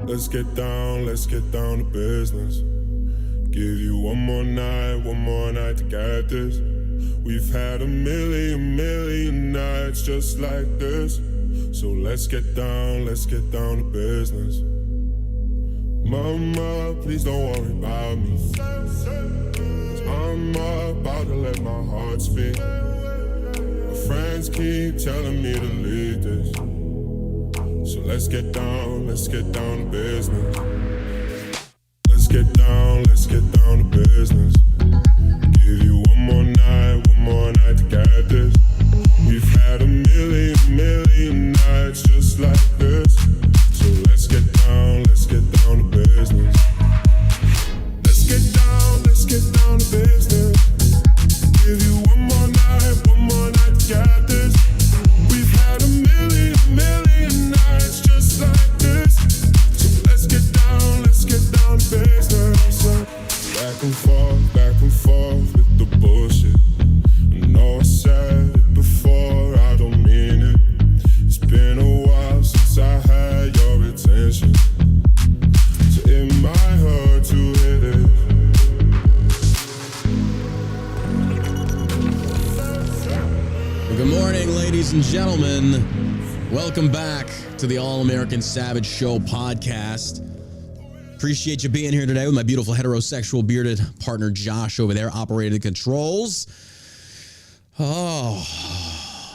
Let's get down to business. Give you one more night to get this. We've had a million nights just like this. So let's get down to business. Mama, please don't worry about me. 'Cause I'm about to let my heart speak. My friends keep telling me to leave this. So let's get down to business. Let's get down to business. Give you one more night to get this. We've had a million nights just like this. So let's get down to business. Let's get down to business. Give you one more night to get this. We've had a million nights just like this. So let's get down to business. Back and forth with the bullshit. I know I said it before, I don't mean it. It's been a while since I had your attention, so it might hurt to hit it. Well, good morning, ladies and gentlemen. Welcome back to the All-American Savage Show podcast. Appreciate you being here today with my beautiful heterosexual bearded partner Josh over there operating the controls. Oh,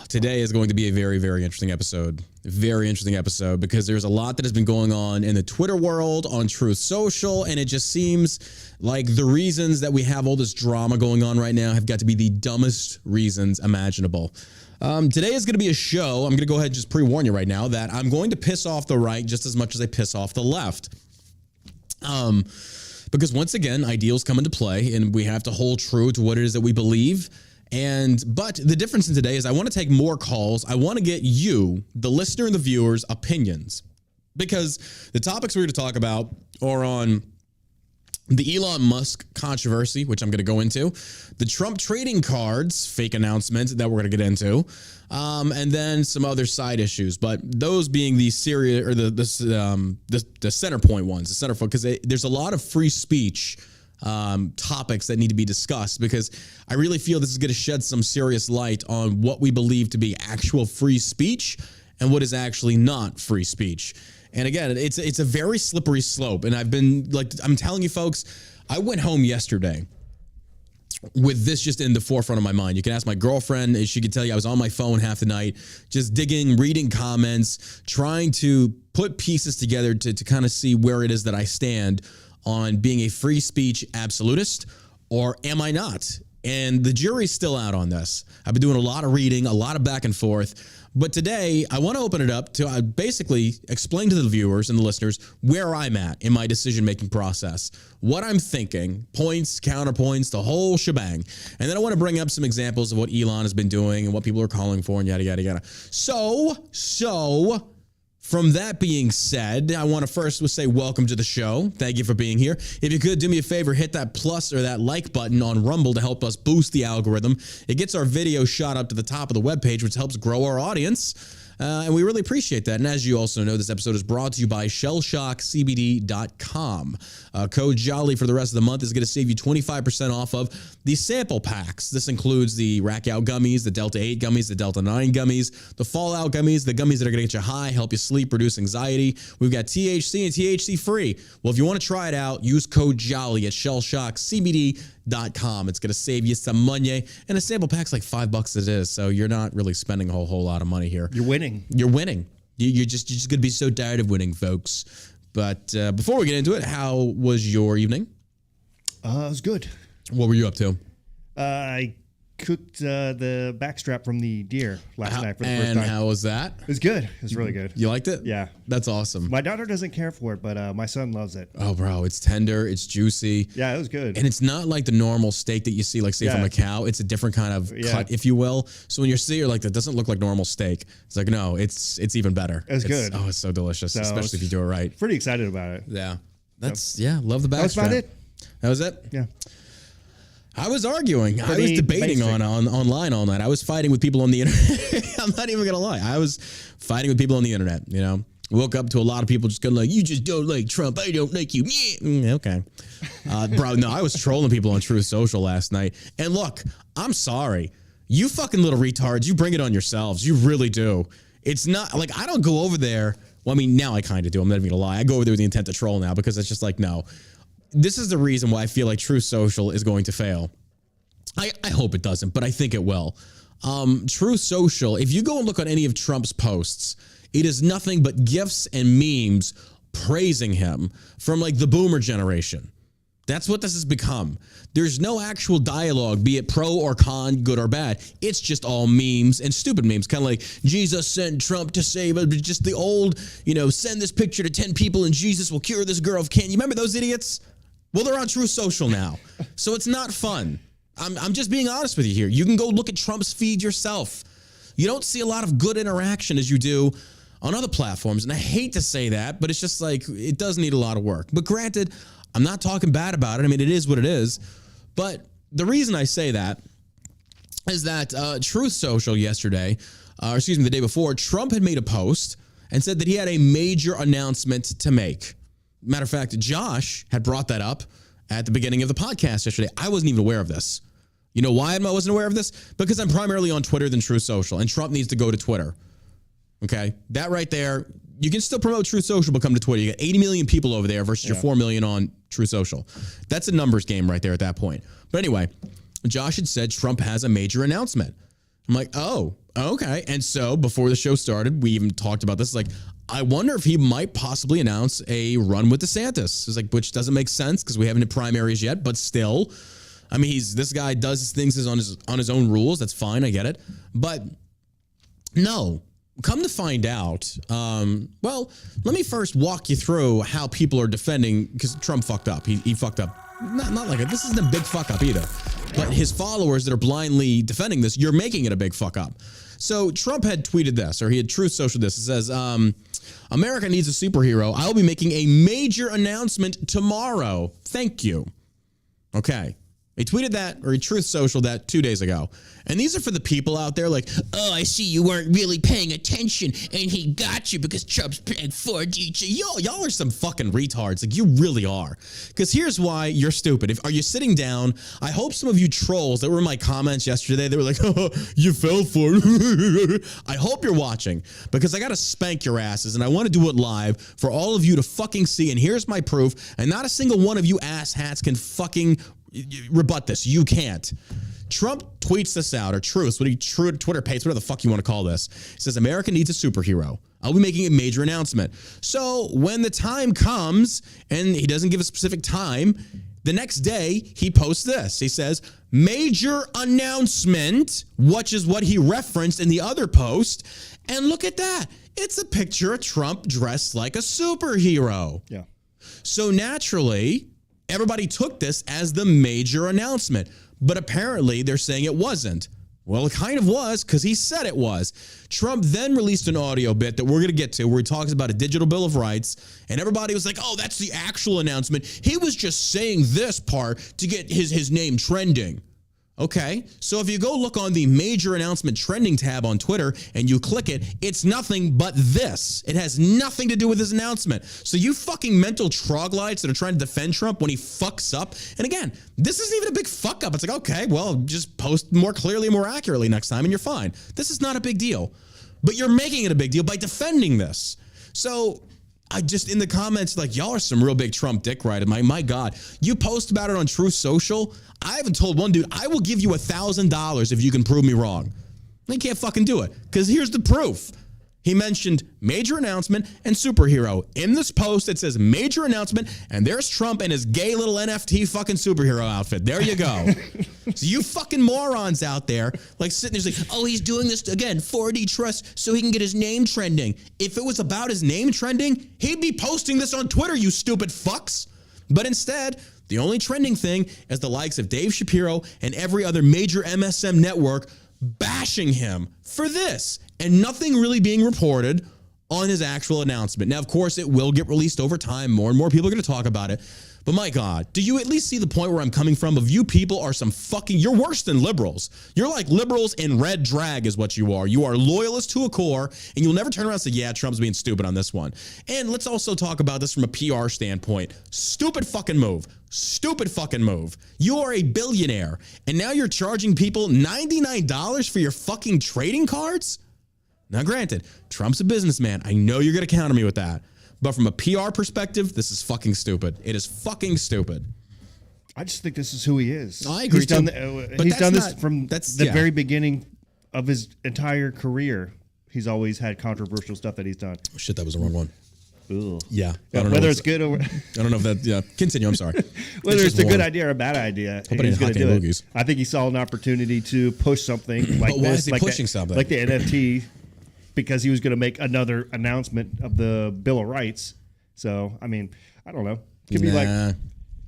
today is going to be a very, very interesting episode. Very interesting episode because there's a lot that has been going on in the Twitter world, on Truth Social, and it just seems like the reasons that we have all this drama going on right now have got to be the dumbest reasons imaginable. Today is going to be a show. I'm going to go ahead and just pre-warn you right now that I'm going to piss off the right just as much as I piss off the left. Because once again, ideals come into play and we have to hold true to what it is that we believe. But the difference in today is I want to take more calls. I want to get you, the listener and the viewers, opinions, because the topics we're going to talk about are on the Elon Musk controversy, which I'm going to go into, the Trump trading cards fake announcement that we're going to get into, and then some other side issues. But those being the serious or the center point ones, the center point, because there's a lot of free speech topics that need to be discussed, because I really feel this is going to shed some serious light on what we believe to be actual free speech and what is actually not free speech. And again, it's a very slippery slope. And I'm telling you folks, I went home yesterday with this just in the forefront of my mind. You can ask my girlfriend, she could tell you I was on my phone half the night, just digging, reading comments, trying to put pieces together to kind of see where it is that I stand on being a free speech absolutist, or am I not? And the jury's still out on this. I've been doing a lot of reading, a lot of back and forth. But today, I want to open it up to basically explain to the viewers and the listeners where I'm at in my decision-making process, what I'm thinking, points, counterpoints, the whole shebang. And then I want to bring up some examples of what Elon has been doing and what people are calling for and yada, yada, yada. So from that being said, I want to first say welcome to the show. Thank you for being here. If you could do me a favor, hit that plus or that like button on Rumble to help us boost the algorithm. It gets our video shot up to the top of the webpage, which helps grow our audience. And we really appreciate that. And as you also know, this episode is brought to you by shellshockcbd.com. Code JOLLY for the rest of the month is going to save you 25% off of the sample packs. This includes the Rack Out gummies, the Delta 8 gummies, the Delta 9 gummies, the Fallout gummies, the gummies that are going to get you high, help you sleep, reduce anxiety. We've got THC and THC free. Well, if you want to try it out, use code JOLLY at shellshockcbd.com. It's going to save you some money. And a sample pack's like $5 as it is, so you're not really spending a whole lot of money here. You're winning. You're winning. You're just going to be so tired of winning, folks. But before we get into it, how was your evening? It was good. What were you up to? I cooked the backstrap from the deer last night for the first time. And how was that? It was good. It was really good. You liked it? Yeah. That's awesome. My daughter doesn't care for it, but my son loves it. Oh, bro, it's tender. It's juicy. Yeah, it was good. And it's not like the normal steak that you see, like, say, from a cow. It's a different kind of cut, if you will. So when you see it, you're like, that doesn't look like normal steak. It's like, no, it's even better. It's good. Oh, it's so delicious, especially if you do it right. Pretty excited about it. Yeah. Love the backstrap. That's about it. That was it? Yeah. I was arguing. I was debating online all night. I was fighting with people on the internet. I'm not even going to lie. I was fighting with people on the internet, you know. Woke up to a lot of people just going like, you just don't like Trump. I don't like you. Okay. Bro, no, I was trolling people on Truth Social last night. And look, I'm sorry. You fucking little retards, you bring it on yourselves. You really do. It's not like I don't go over there. Well, I mean, now I kind of do. I'm not even gonna lie. I go over there with the intent to troll now because it's just like, no. This is the reason why I feel like Truth Social is going to fail. I hope it doesn't, but I think it will. Truth Social, if you go and look on any of Trump's posts, it is nothing but gifs and memes praising him from like the boomer generation. That's what this has become. There's no actual dialogue, be it pro or con, good or bad. It's just all memes and stupid memes, kind of like Jesus sent Trump to save us. Just the old, send this picture to 10 people and Jesus will cure this girl of cancer. You remember those idiots? Well, they're on Truth Social now. So it's not fun. I'm just being honest with you here. You can go look at Trump's feed yourself. You don't see a lot of good interaction as you do on other platforms. And I hate to say that, but it's just like, it does need a lot of work. But granted, I'm not talking bad about it. I mean, it is what it is. But the reason I say that is that Truth Social yesterday, the day before, Trump had made a post and said that he had a major announcement to make. Matter of fact, Josh had brought that up at the beginning of the podcast yesterday. I wasn't even aware of this. You know why I wasn't aware of this? Because I'm primarily on Twitter than Truth Social, and Trump needs to go to Twitter. Okay? That right there, you can still promote Truth Social, but come to Twitter. You got 80 million people over there versus your 4 million on Truth Social. That's a numbers game right there at that point. But anyway, Josh had said Trump has a major announcement. I'm like, oh, okay. And so before the show started, we even talked about this. Like, I wonder if he might possibly announce a run with DeSantis. It's like, which doesn't make sense because we haven't had primaries yet, but still, I mean, this guy does his things on his own rules. That's fine. I get it. But no, come to find out. Well, let me first walk you through how people are defending, because Trump fucked up. He fucked up. Not like it. This isn't a big fuck up either. But his followers that are blindly defending this, you're making it a big fuck up. So Trump had tweeted this, or he had Truth Social this. It says, America needs a superhero. I will be making a major announcement tomorrow. Thank you. Okay. He tweeted that, or he Truth Social that 2 days ago. And these are for the people out there like, oh, I see you weren't really paying attention and he got you because Trump's paying 4G. Y'all are some fucking retards. Like, you really are. Because here's why you're stupid. Are you sitting down? I hope some of you trolls that were in my comments yesterday, they were like, oh, you fell for it. I hope you're watching because I got to spank your asses and I want to do it live for all of you to fucking see. And here's my proof. And not a single one of you asshats can fucking rebut this. You can't. Trump tweets this out, or truths, what he Twitter pates, whatever the fuck you want to call this. He says, America needs a superhero. I'll be making a major announcement. So when the time comes, and he doesn't give a specific time, the next day he posts this. He says, major announcement, which is what he referenced in the other post. And look at that. It's a picture of Trump dressed like a superhero. Yeah. So naturally, everybody took this as the major announcement. But apparently they're saying it wasn't. Well, it kind of was because he said it was. Trump then released an audio bit that we're going to get to where he talks about a digital bill of rights. And everybody was like, oh, that's the actual announcement. He was just saying this part to get his name trending. Okay, so if you go look on the major announcement trending tab on Twitter and you click it, it's nothing but this. It has nothing to do with his announcement. So you fucking mental troglodytes that are trying to defend Trump when he fucks up. And again, this isn't even a big fuck up. It's like, okay, well, just post more clearly, more accurately next time and you're fine. This is not a big deal. But you're making it a big deal by defending this. So I just, in the comments, like, y'all are some real big Trump dick riders. My God. You post about it on Truth Social. I haven't told one dude, I will give you $1,000 if you can prove me wrong. They can't fucking do it. Because here's the proof. He mentioned major announcement and superhero. In this post, it says major announcement, and there's Trump and his gay little NFT fucking superhero outfit. There you go. So you fucking morons out there, like sitting there like, oh, he's doing this, again, 4D trust so he can get his name trending. If it was about his name trending, he'd be posting this on Twitter, you stupid fucks. But instead, the only trending thing is the likes of Dave Shapiro and every other major MSM network bashing him for this and nothing really being reported on his actual announcement. Now, of course, it will get released over time. More and more people are going to talk about it. But my God, do you at least see the point where I'm coming from? Of you people are some fucking, you're worse than liberals. You're like liberals in red drag is what you are. You are loyalists to a core, and you'll never turn around and say, yeah, Trump's being stupid on this one. And let's also talk about this from a PR standpoint. Stupid fucking move. Stupid fucking move. You are a billionaire, and now you're charging people $99 for your fucking trading cards? Now, granted, Trump's a businessman. I know you're going to counter me with that. But from a PR perspective, this is fucking stupid. It is fucking stupid. I just think this is who he is. I agree. He's done this from the very beginning of his entire career. He's always had controversial stuff that he's done. Oh, shit, that was the wrong one. Ugh. Yeah. Whether it's good or... I don't know if that... Yeah. Continue. I'm sorry. Whether it's a good idea or a bad idea, he's going to do it. I think he saw an opportunity to push something like but why is he pushing something? Like the NFT... because he was going to make another announcement of the Bill of Rights. So, I mean, I don't know. Could be like... I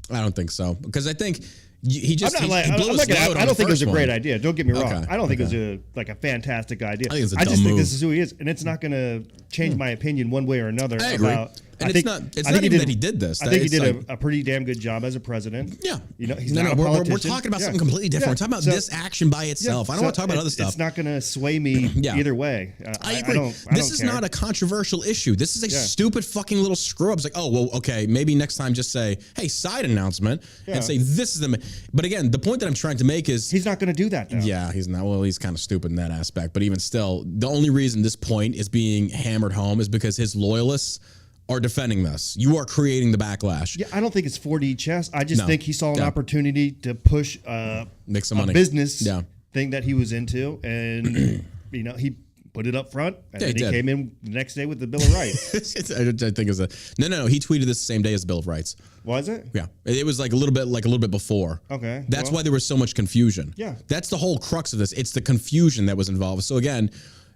don't think so. Because I think he just... I don't think it was a great idea. Don't get me wrong. Okay. I don't think it was a fantastic idea. I think it's a dumb just move. think this is who he is. And it's not going to change my opinion one way or another. I agree. And it's not even that he did this. I think he did a pretty damn good job as a president. Yeah. You know, he's not a politician. We're talking about something completely different. We're talking about this action by itself. I don't want to talk about other stuff. It's not going to sway me either way. I agree. This is not a controversial issue. This is a stupid fucking little screw up. It's like, oh, well, okay, maybe next time just say, hey, side announcement, and say this is the... But again, the point that I'm trying to make is... He's not going to do that, though. Yeah, he's not. Well, he's kind of stupid in that aspect. But even still, the only reason this point is being hammered home is because his loyalists are defending this. You are creating the backlash. Yeah, I don't think it's 4D chess. I just think he saw an opportunity to push make some money. Business thing that he was into, and you know, he put it up front, and then he came in the next day with the Bill of Rights. I think it's a no. He tweeted this the same day as the Bill of Rights. Was it? Yeah, it was like a little bit before. Okay, that's why there was so much confusion. Yeah, that's the whole crux of this. It's the confusion that was involved. So again,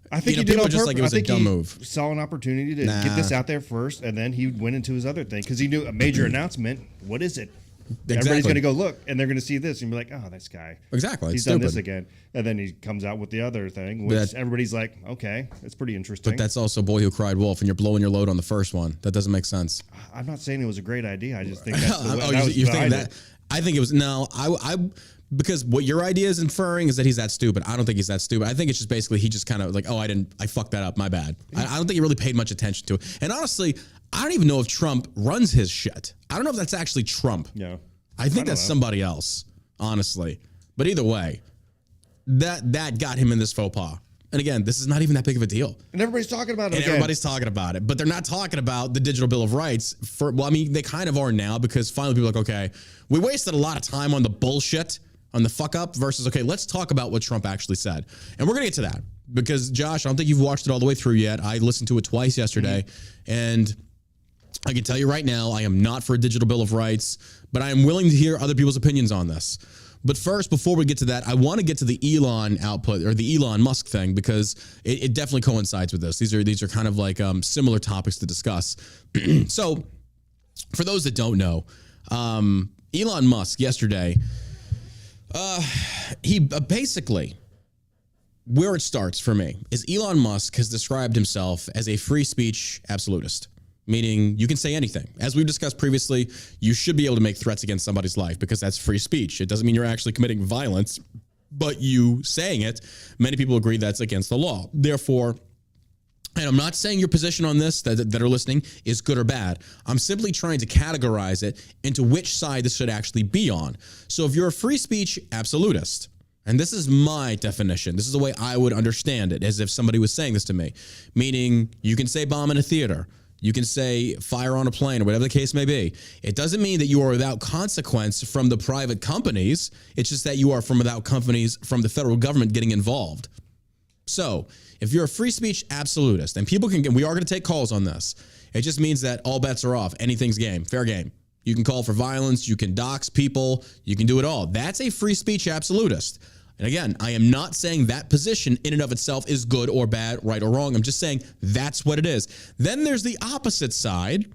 I think he did on purpose. Just like it was a dumb move. Saw an opportunity to get this out there first, and then he went into his other thing because he knew a major announcement. What is it? Exactly. Everybody's going to go look, and they're going to see this and be like, "Oh, this guy, he's done this again." And then he comes out with the other thing, which everybody's like, "Okay, that's pretty interesting." But that's also Boy Who Cried Wolf, and you're blowing your load on the first one. That doesn't make sense. I'm not saying it was a great idea. I just think that's the way. You're thinking that? I think it was because what your idea is inferring is that he's that stupid. I don't think he's that stupid. I think it's just basically he just kind of like, oh, I fucked that up. My bad. I don't think he really paid much attention to it. And honestly, I don't even know if Trump runs his shit. I don't know if that's actually Trump. Yeah. I think that's somebody else, honestly. But either way, that got him in this faux pas. And again, this is not even that big of a deal. And everybody's talking about it. Everybody's talking about it. But they're not talking about the Digital Bill of Rights. They kind of are now because finally people are like, okay, we wasted a lot of time on the bullshit, on the fuck up versus, okay, let's talk about what Trump actually said. And we're going to get to that because, Josh, I don't think you've watched it all the way through yet. I listened to it twice yesterday. And I can tell you right now, I am not for a Digital Bill of Rights, but I am willing to hear other people's opinions on this. But first, before we get to that, I want to get to the Elon output or the Elon Musk thing because it definitely coincides with this. These are kind of like similar topics to discuss. So, for those that don't know, Elon Musk yesterday, he basically, where it starts for me is Elon Musk has described himself as a free speech absolutist. Meaning you can say anything. As we've discussed previously, you should be able to make threats against somebody's life because that's free speech. It doesn't mean you're actually committing violence, but you saying it, many people agree that's against the law. Therefore, and I'm not saying your position on this that are listening is good or bad. I'm simply trying to categorize it into which side this should actually be on. So if you're a free speech absolutist, and this is my definition, this is the way I would understand it, as if somebody was saying this to me, meaning you can say bomb in a theater, you can say fire on a plane or whatever the case may be. It doesn't mean that you are without consequence from the private companies. It's just that you are without companies from the federal government getting involved. So if you're a free speech absolutist, and we are going to take calls on this. It just means that all bets are off. Anything's game, fair game. You can call for violence. You can dox people. You can do it all. That's a free speech absolutist. And again, I am not saying that position in and of itself is good or bad, right or wrong. I'm just saying that's what it is. Then there's the opposite side,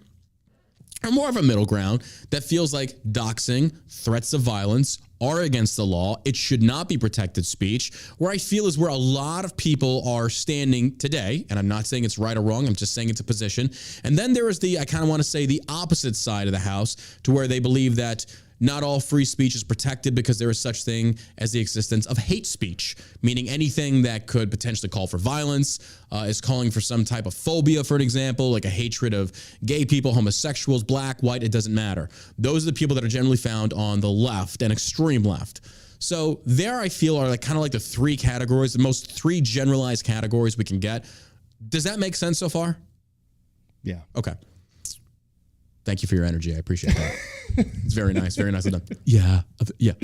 or more of a middle ground, that feels like doxing, threats of violence, are against the law. It should not be protected speech. Where I feel is where a lot of people are standing today, and I'm not saying it's right or wrong, I'm just saying it's a position. And then there is I kind of want to say the opposite side of the house, to where they believe that not all free speech is protected because there is such thing as the existence of hate speech, meaning anything that could potentially call for violence, is calling for some type of phobia, for an example, like a hatred of gay people, homosexuals, black, white, it doesn't matter. Those are the people that are generally found on the left and extreme left. So there I feel are kind of like the three categories, the most three generalized categories we can get. Does that make sense so far? Yeah. Okay. Thank you for your energy. I appreciate that. It's very nice. Very nicely done. Yeah. Yeah.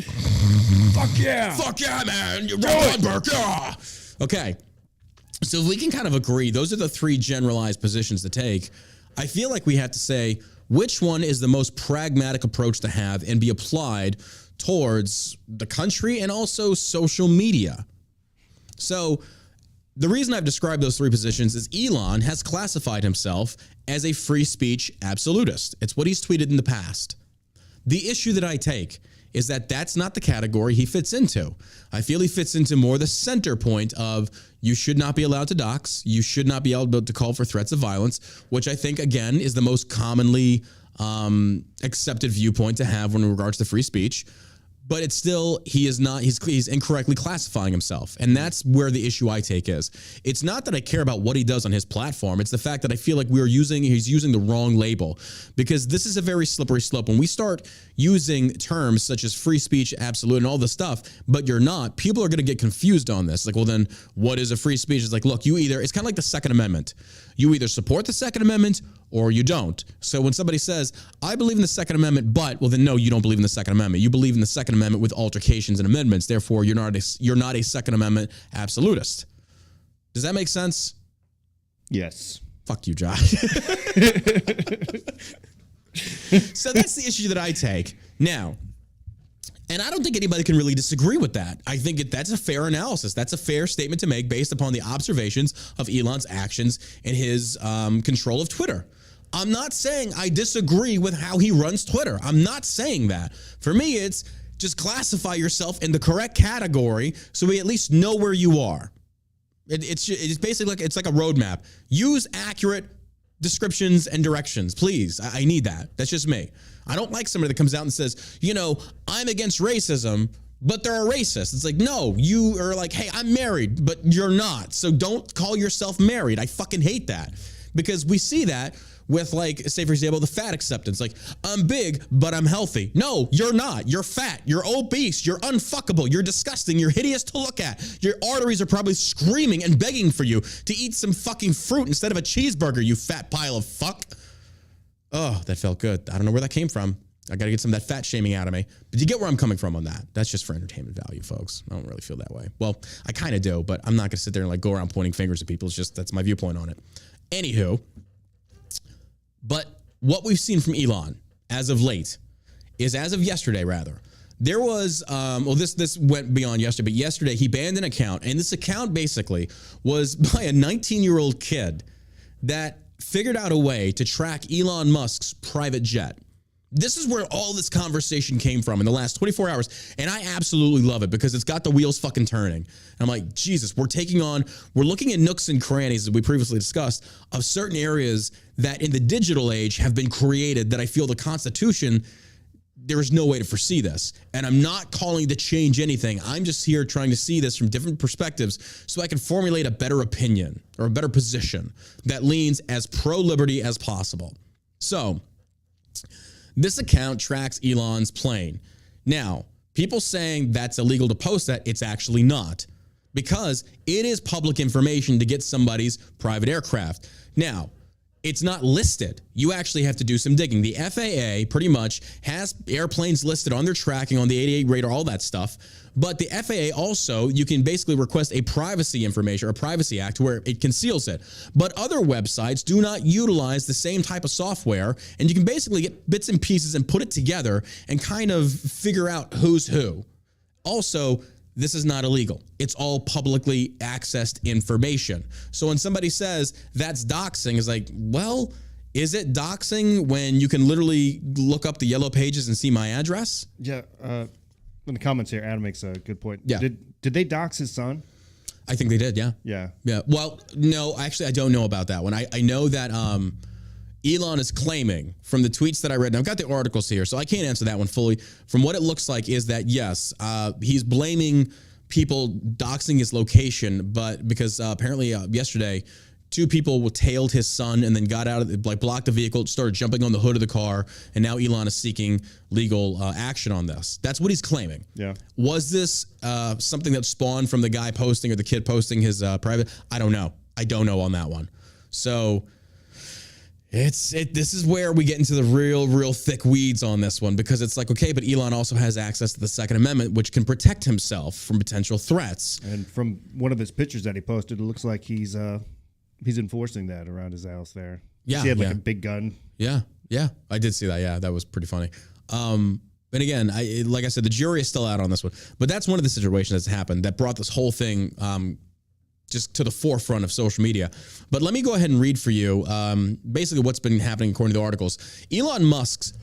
Fuck yeah. Fuck yeah, man. You're right, Burke. Yeah. Okay. So if we can kind of agree, those are the three generalized positions to take. I feel like we have to say which one is the most pragmatic approach to have and be applied towards the country and also social media. So the reason I've described those three positions is Elon has classified himself as a free speech absolutist. It's what he's tweeted in the past. The issue that I take is that that's not the category he fits into. I feel he fits into more the center point of you should not be allowed to dox, you should not be able to call for threats of violence, which I think, again, is the most commonly accepted viewpoint to have in regards to free speech. But it's still, he's incorrectly classifying himself. And that's where the issue I take is. It's not that I care about what he does on his platform. It's the fact that I feel like he's using the wrong label, because this is a very slippery slope. When we start using terms such as free speech, absolute, and all this stuff, but you're not, people are going to get confused on this. Like, well, then what is a free speech? It's like, look, it's kind of like the Second Amendment. You either support the Second Amendment or you don't. So when somebody says, I believe in the Second Amendment, but, well, then no, you don't believe in the Second Amendment. You believe in the Second Amendment with altercations and amendments. Therefore, you're not a Second Amendment absolutist. Does that make sense? Yes. Fuck you, Josh. So that's the issue that I take. Now, and I don't think anybody can really disagree with that. I think that's a fair analysis. That's a fair statement to make based upon the observations of Elon's actions and his control of Twitter. I'm not saying I disagree with how he runs Twitter. I'm not saying that. For me, it's just classify yourself in the correct category so we at least know where you are. It's basically it's like a roadmap. Use accurate descriptions and directions, please. I need that. That's just me. I don't like somebody that comes out and says, I'm against racism, but they're a racist. It's like, no, you are like, hey, I'm married, but you're not. So don't call yourself married. I fucking hate that, because we see that with, like, say, for example, the fat acceptance. Like, I'm big, but I'm healthy. No, you're not. You're fat. You're obese. You're unfuckable. You're disgusting. You're hideous to look at. Your arteries are probably screaming and begging for you to eat some fucking fruit instead of a cheeseburger, you fat pile of fuck. Oh, that felt good. I don't know where that came from. I got to get some of that fat shaming out of me. But you get where I'm coming from on that. That's just for entertainment value, folks. I don't really feel that way. Well, I kind of do, but I'm not going to sit there and like go around pointing fingers at people. It's just, that's my viewpoint on it. Anywho, but what we've seen from Elon as of late is, as of yesterday, rather, there was, this went beyond yesterday, but yesterday he banned an account, and this account basically was by a 19-year-old kid that figured out a way to track Elon Musk's private jet. This is where all this conversation came from in the last 24 hours. And I absolutely love it because it's got the wheels fucking turning. And I'm like, Jesus, we're looking at nooks and crannies, as we previously discussed, of certain areas that in the digital age have been created that I feel the Constitution, there is no way to foresee this. And I'm not calling to change anything. I'm just here trying to see this from different perspectives so I can formulate a better opinion or a better position that leans as pro-liberty as possible. So this account tracks Elon's plane. Now, people saying that's illegal to post that, it's actually not, because it is public information to get somebody's private aircraft. Now, it's not listed. You actually have to do some digging. The FAA pretty much has airplanes listed on their tracking, on the 88 radar, all that stuff. But the FAA also, you can basically request a privacy information or a privacy act where it conceals it. But other websites do not utilize the same type of software, and you can basically get bits and pieces and put it together and kind of figure out who's who. Also, this is not illegal. It's all publicly accessed information. So when somebody says that's doxing, it's like, well, is it doxing when you can literally look up the yellow pages and see my address? Yeah. In the comments here, Adam makes a good point. Yeah. Did they dox his son? I think they did, yeah. Yeah. Yeah. Well, no, actually, I don't know about that one. I know that Elon is claiming from the tweets that I read, and I've got the articles here, so I can't answer that one fully. From what it looks like is that, yes, he's blaming people doxing his location, but because apparently yesterday, 2 people tailed his son and then got out of it, like blocked the vehicle, started jumping on the hood of the car, and now Elon is seeking legal action on this. That's what he's claiming. Yeah. Was this something that spawned from the guy posting or the kid posting his private? I don't know. I don't know on that one. So this is where we get into the real thick weeds on this one, because it's like, okay, but Elon also has access to the Second Amendment, which can protect himself from potential threats. And from one of his pictures that he posted, it looks like he's enforcing that around his house there. Yeah, he had like a big gun. Yeah, I did see that. Yeah, that was pretty funny. And again, like I said, the jury is still out on this one. But that's one of the situations that's happened that brought this whole thing just to the forefront of social media. But let me go ahead and read for you basically what's been happening according to the articles. Elon Musk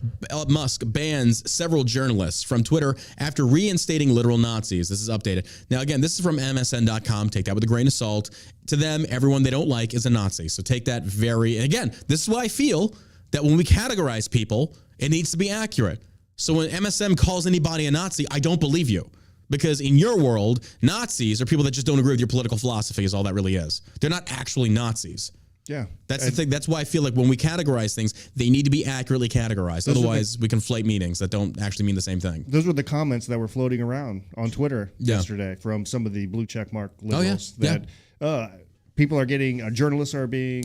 bans several journalists from Twitter after reinstating literal Nazis. This is updated. Now, again, this is from MSN.com. Take that with a grain of salt. To them, everyone they don't like is a Nazi. So take that and again, this is why I feel that when we categorize people, it needs to be accurate. So when MSM calls anybody a Nazi, I don't believe you. Because in your world, Nazis are people that just don't agree with your political philosophy is all that really is. They're not actually Nazis. Yeah. That's the thing. That's why I feel like when we categorize things, they need to be accurately categorized. Otherwise, we conflate meanings that don't actually mean the same thing. Those were the comments that were floating around on Twitter yesterday from some of the blue checkmark liberals people are getting, journalists are being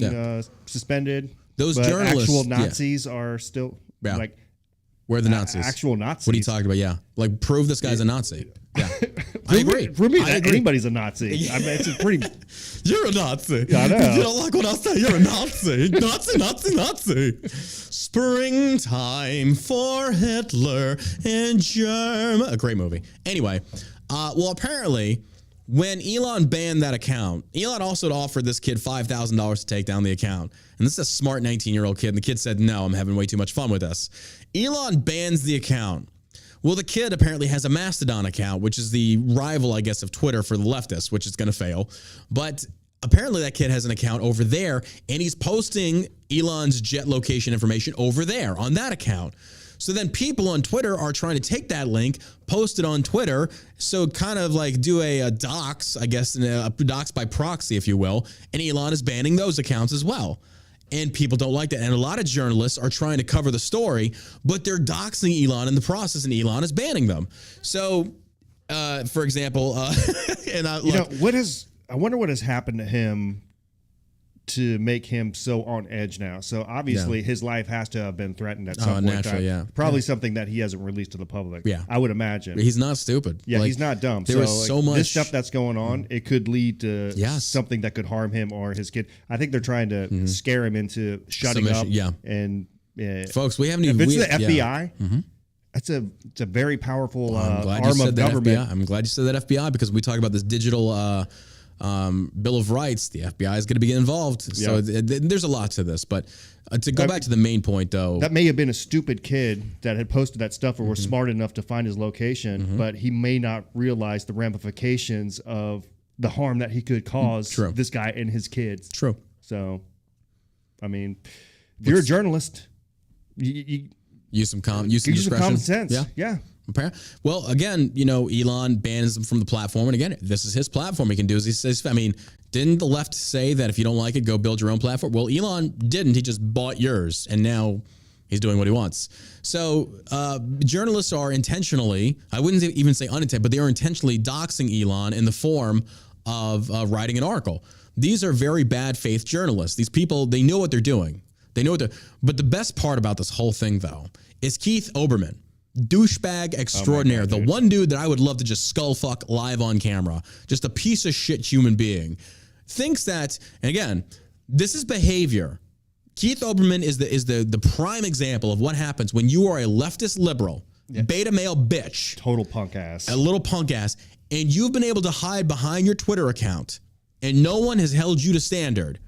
suspended. Those journalists. Actual Nazis are still like. Where are the Nazis? Actual Nazis. What are you talking about? Yeah. Like, prove this guy's a Nazi. Yeah. I agree. For me, anybody's a Nazi. I mean, it's a pretty... You're a Nazi. Yeah, I know. You don't like what I say, you're a Nazi. Nazi. Springtime for Hitler and Germany. A great movie. Anyway, well, apparently, when Elon banned that account, Elon also offered this kid $5,000 to take down the account. And this is a smart 19-year-old kid. And the kid said, no, I'm having way too much fun with this. Elon bans the account. Well, the kid apparently has a Mastodon account, which is the rival, I guess, of Twitter for the leftists, which is going to fail. But apparently that kid has an account over there, and he's posting Elon's jet location information over there on that account. So then people on Twitter are trying to take that link, post it on Twitter, so kind of like do a dox, I guess, a dox by proxy, if you will, and Elon is banning those accounts as well. And people don't like that. And a lot of journalists are trying to cover the story, but they're doxing Elon in the process, and Elon is banning them. So, for example, I wonder what has happened to him to make him so on edge now. So obviously his life has to have been threatened at some point in time. Probably something that he hasn't released to the public. Yeah, I would imagine. He's not stupid. Yeah, he's not dumb. There was so much this stuff that's going on. It could lead to something that could harm him or his kid. I think they're trying to scare him into shutting up. Yeah, and folks, we haven't even. If it's the FBI. It's a very powerful arm of government. I'm glad you said that FBI, because we talk about this digital Bill of Rights. The FBI is going to be involved. So there's a lot to this. But to go back to the main point, though. That may have been a stupid kid that had posted that stuff or was smart enough to find his location, but he may not realize the ramifications of the harm that he could cause this guy and his kids. True. So, I mean, if you're a journalist, you use some common sense. Yeah. Well, again, Elon bans them from the platform. And again, this is his platform. He can do as he says. I mean, didn't the left say that if you don't like it, go build your own platform? Well, Elon didn't. He just bought yours. And now he's doing what he wants. So journalists are intentionally, I wouldn't even say unintended, but they are intentionally doxing Elon in the form of writing an article. These are very bad faith journalists. These people, they know what they're doing. But the best part about this whole thing, though, is Keith Olbermann. Douchebag extraordinaire. The one dude that I would love to just skull fuck live on camera. Just a piece of shit human being. Thinks that, and again, this is behavior. Keith Olbermann is the prime example of what happens when you are a leftist liberal, beta male bitch. Total punk ass. A little punk ass. And you've been able to hide behind your Twitter account, and no one has held you to standard.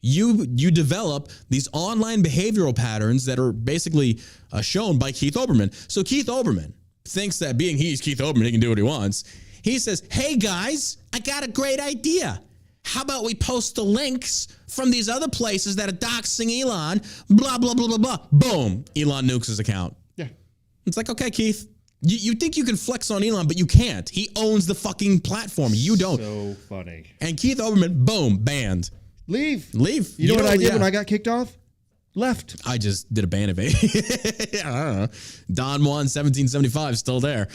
You develop these online behavioral patterns that are basically shown by Keith Olbermann. So Keith Olbermann thinks that being he's Keith Olbermann, he can do what he wants. He says, hey, guys, I got a great idea. How about we post the links from these other places that are doxing Elon, blah, blah, blah, blah, blah. Boom. Elon nukes his account. Yeah. It's like, okay, Keith, you think you can flex on Elon, but you can't. He owns the fucking platform. You don't. So funny. And Keith Olbermann, boom, banned. Leave. You know what I did when I got kicked off? Left. I just did a ban evade. I don't know. Don Juan 1775 still there.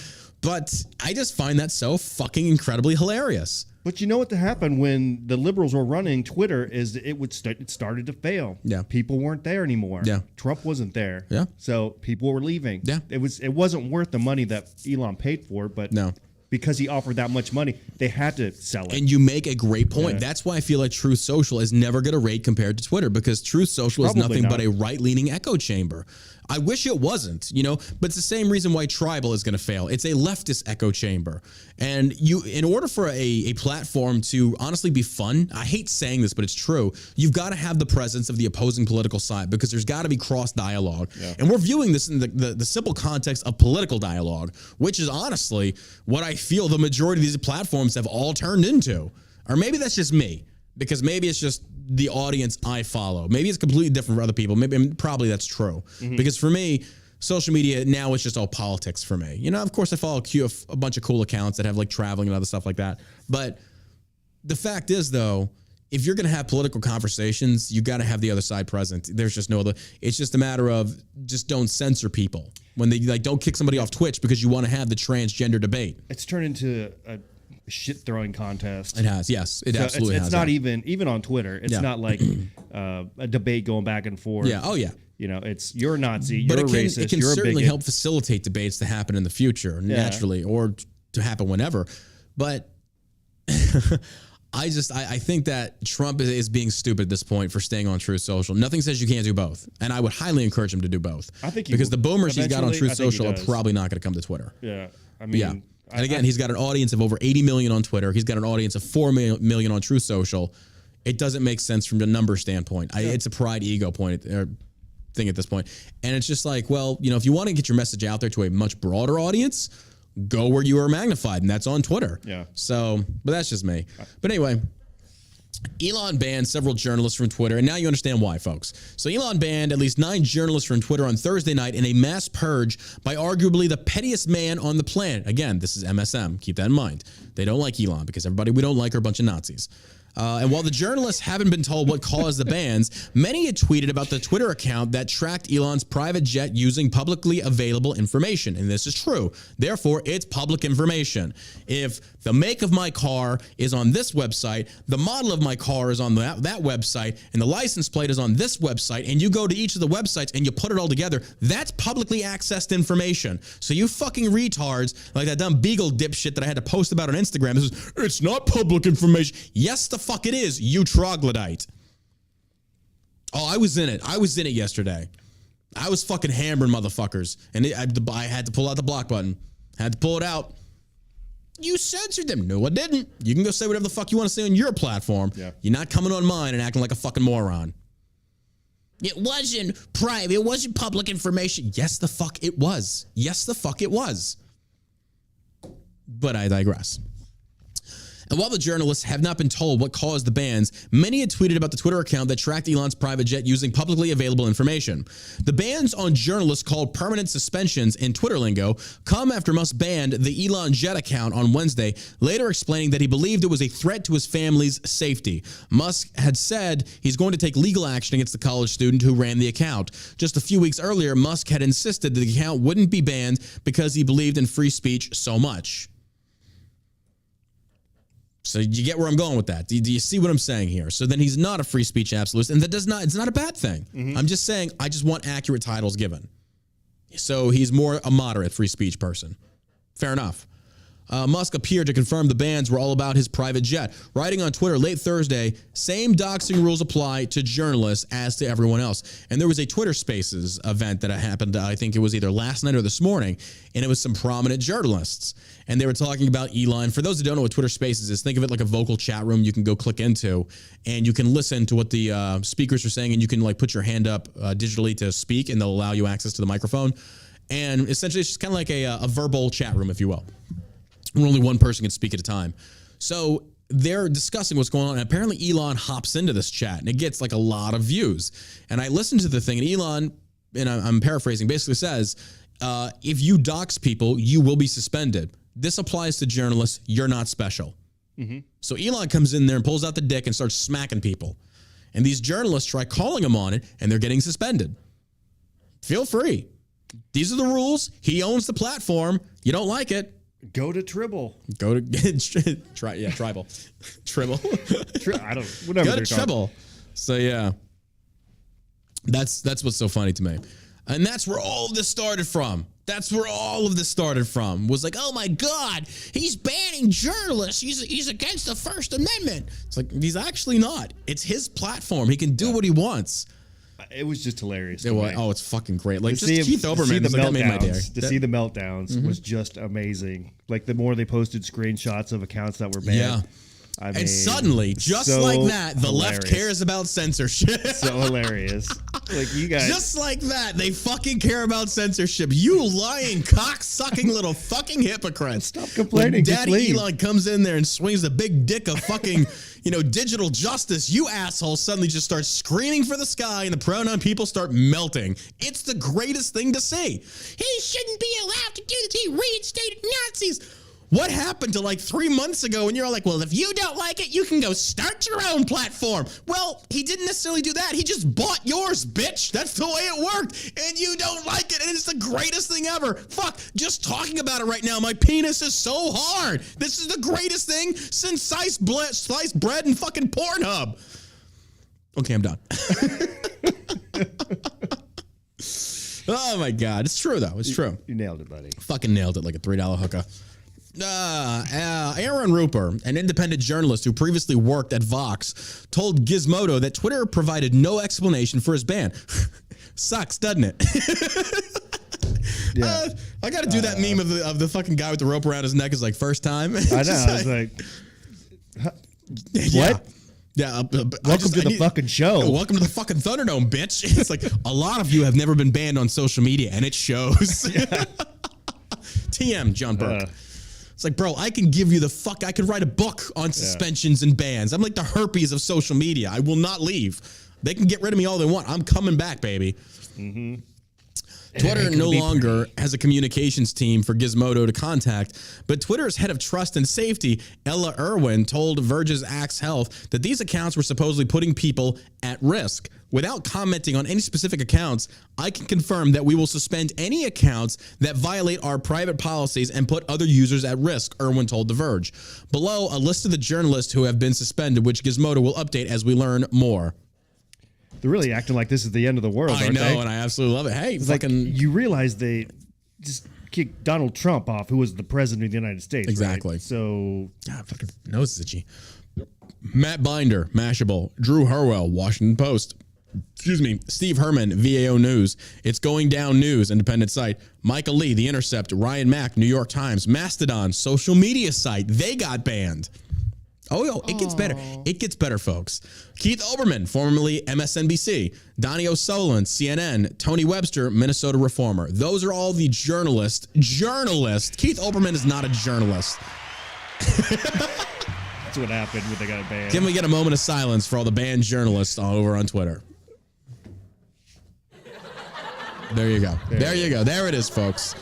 But I just find that so fucking incredibly hilarious. But you know what happened when the liberals were running Twitter is it started to fail. Yeah. People weren't there anymore. Yeah. Trump wasn't there. Yeah. So people were leaving. Yeah. It wasn't worth the money that Elon paid for, but no. Because he offered that much money, they had to sell it. And you make a great point. Yeah. That's why I feel like Truth Social is never going to rate compared to Twitter, because Truth Social is nothing but a right-leaning echo chamber. I wish it wasn't, but it's the same reason why Tribal is going to fail. It's a leftist echo chamber. And in order for a platform to honestly be fun, I hate saying this, but it's true, you've got to have the presence of the opposing political side, because there's got to be cross dialogue. Yeah. And we're viewing this in the simple context of political dialogue, which is honestly what I feel the majority of these platforms have all turned into. Or maybe that's just me, because maybe it's just the audience I follow. Maybe it's completely different for other people. Probably that's true. Mm-hmm. Because for me, social media now is just all politics for me. Of course I follow a bunch of cool accounts that have like traveling and other stuff like that. But the fact is though, if you're going to have political conversations, you got to have the other side present. There's just no other. It's just a matter of just don't censor people when they don't kick somebody off Twitch because you want to have the transgender debate. It's turned into a shit throwing contest. It has, yes, it absolutely has. It's not even on Twitter. It's not like a debate going back and forth. Yeah. Oh yeah. It's you're a Nazi, you're a racist, it can certainly help facilitate debates to happen in the future naturally, or to happen whenever. But I think that Trump is being stupid at this point for staying on Truth Social. Nothing says you can't do both, and I would highly encourage him to do both. I think because the boomers he's got on Truth Social are probably not going to come to Twitter. Yeah, I mean, yeah. And again, he's got an audience of over 80 million on Twitter. He's got an audience of 4 million on Truth Social. It doesn't make sense from the number standpoint. It's a pride ego point thing at this point, and it's just like, well, if you want to get your message out there to a much broader audience, go where you are magnified, and that's on Twitter. Yeah. So, but that's just me. But anyway, Elon banned several journalists from Twitter, and now you understand why, folks. So Elon banned at least 9 journalists from Twitter on Thursday night in a mass purge by arguably the pettiest man on the planet. Again, this is MSM. Keep that in mind. They don't like Elon because everybody we don't like are a bunch of Nazis. And while the journalists haven't been told what caused the bans, many had tweeted about the Twitter account that tracked Elon's private jet using publicly available information. And this is true. Therefore, it's public information. If the make of my car is on this website, the model of my car is on that website, and the license plate is on this website, and you go to each of the websites and you put it all together, that's publicly accessed information. So you fucking retards, like that dumb Beagle dipshit that I had to post about on Instagram, this is, it's not public information. Yes, the fuck it is, you troglodyte. Oh, I was in it yesterday. I was fucking hammering motherfuckers, and I had to pull out the block button. Had to pull it out. You censored them. No, I didn't. You can go say whatever the fuck you want to say on your platform. Yeah. You're not coming on mine and acting like a fucking moron. It wasn't private. It wasn't public information. Yes, the fuck it was. Yes, the fuck it was. But I digress. And while the journalists have not been told what caused the bans, many had tweeted about the Twitter account that tracked Elon's private jet using publicly available information. The bans on journalists, called permanent suspensions in Twitter lingo, come after Musk banned the Elon Jet account on Wednesday, later explaining that he believed it was a threat to his family's safety. Musk had said he's going to take legal action against the college student who ran the account. Just a few weeks earlier, Musk had insisted that the account wouldn't be banned because he believed in free speech so much. So you get where I'm going with that? Do you see what I'm saying here? So then he's not a free speech absolutist, and it's not a bad thing. Mm-hmm. I'm just saying I just want accurate titles given. So he's more a moderate free speech person. Fair enough. Musk appeared to confirm the bans were all about his private jet, writing on Twitter late Thursday, same doxing rules apply to journalists as to everyone else. And there was a Twitter Spaces event that happened, I think it was either last night or this morning, and it was some prominent journalists. And they were talking about Elon. For those who don't know what Twitter Spaces is, think of it like a vocal chat room you can go click into, and you can listen to what the speakers are saying, and you can like put your hand up digitally to speak, and they'll allow you access to the microphone. And essentially, it's just kind of like a verbal chat room, if you will, where only one person can speak at a time. So they're discussing what's going on. And apparently, Elon hops into this chat, and it gets like a lot of views. And I listened to the thing, and Elon, and I'm paraphrasing, basically says, if you dox people, you will be suspended. This applies to journalists. You're not special. So Elon comes in there and pulls out the dick and starts smacking people. And these journalists try calling him on it, and they're getting suspended. Feel free. These are the rules. He owns the platform. You don't like it. Go to Tribble. Go to Tribal. Tribble. I don't. Whatever. Go to Tribble. So yeah, that's what's so funny to me, and that's where all of this started from. That's where all of this started from. Was like, oh my God, he's banning journalists. He's against the First Amendment. It's like, he's actually not. It's his platform. He can do what he wants. It was just hilarious. Oh, it's fucking great. Like, just Keith Olbermann, that made my day. To see the meltdowns was just amazing. Like, the more they posted screenshots of accounts that were banned. Yeah. And suddenly, just like that, the left cares about censorship. So hilarious. Like, you guys. Just like that, they fucking care about censorship. You lying, cock-sucking little fucking hypocrites. Stop complaining. When Daddy Elon comes in there and swings the big dick of fucking, digital justice, you asshole suddenly just start screaming for the sky and the pronoun people start melting. It's the greatest thing to see. He shouldn't be allowed to do this. He reinstated Nazis. What happened to like 3 months ago when you're all like, well, if you don't like it, you can go start your own platform. Well, he didn't necessarily do that. He just bought yours, bitch. That's the way it worked. And you don't like it. And it's the greatest thing ever. Fuck, just talking about it right now, my penis is so hard. This is the greatest thing since sliced bread and fucking Pornhub. Okay, I'm done. Oh my God. It's true though. It's true. You nailed it, buddy. Fucking nailed it like a $3 hooker. Aaron Rupert, an independent journalist who previously worked at Vox, told Gizmodo that Twitter provided no explanation for his ban. Sucks, doesn't it? Yeah. I got to do that meme of the fucking guy with the rope around his neck is like first time. I know. I was like, yeah. What? Yeah. Welcome to the fucking show. Welcome to the fucking Thunderdome, bitch. It's like a lot of you have never been banned on social media, and it shows. TM, John Burke. It's like, bro, I can give you I could write a book on suspensions and bans. I'm like the herpes of social media. I will not leave. They can get rid of me all they want. I'm coming back, baby. Mm-hmm. Twitter no longer has a communications team for Gizmodo to contact, but Twitter's head of trust and safety, Ella Irwin, told Verge's Axe Health that these accounts were supposedly putting people at risk. Without commenting on any specific accounts, I can confirm that we will suspend any accounts that violate our private policies and put other users at risk, Irwin told The Verge. Below, a list of the journalists who have been suspended, which Gizmodo will update as we learn more. They're really acting like this is the end of the world, aren't they? I know, and I absolutely love it. Hey, it's like you realize they just kicked Donald Trump off, who was the president of the United States. Exactly. Right? So, God, fucking nose is itchy. Matt Binder, Mashable. Drew Harwell, Washington Post. Excuse me, Steve Herman, VAO News. It's Going Down News, independent site. Michael Lee, The Intercept. Ryan Mack, New York Times. Mastodon, social media site. They got banned. Oh, it gets better. It gets better, folks. Keith Olbermann, formerly MSNBC. Donnie O'Sullivan, CNN. Tony Webster, Minnesota Reformer. Those are all the journalists. Keith Olbermann is not a journalist. That's what happened when they got banned. Can we get a moment of silence for all the banned journalists over on Twitter? There you go. There you go. There it is, folks.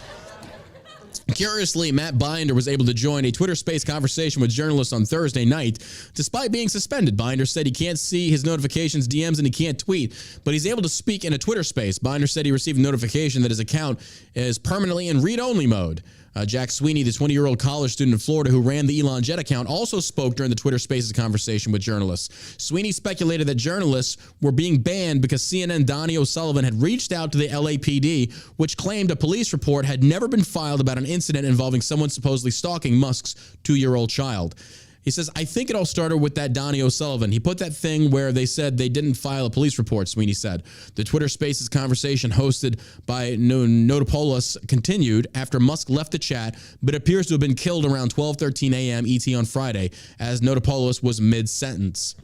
Curiously, Matt Binder was able to join a Twitter Space conversation with journalists on Thursday night. Despite being suspended, Binder said he can't see his notifications, DMs, and he can't tweet, but he's able to speak in a Twitter Space. Binder said he received a notification that his account is permanently in read-only mode. Jack Sweeney, the 20-year-old college student in Florida who ran the Elon Jet account, also spoke during the Twitter Spaces conversation with journalists. Sweeney speculated that journalists were being banned because CNN Donnie O'Sullivan had reached out to the LAPD, which claimed a police report had never been filed about an incident involving someone supposedly stalking Musk's 2-year-old child. He says, I think it all started with that Donnie O'Sullivan. He put that thing where they said they didn't file a police report, Sweeney said. The Twitter Spaces conversation hosted by Notopoulos continued after Musk left the chat, but appears to have been killed around 12:13 a.m. ET on Friday, as Notopoulos was mid-sentence.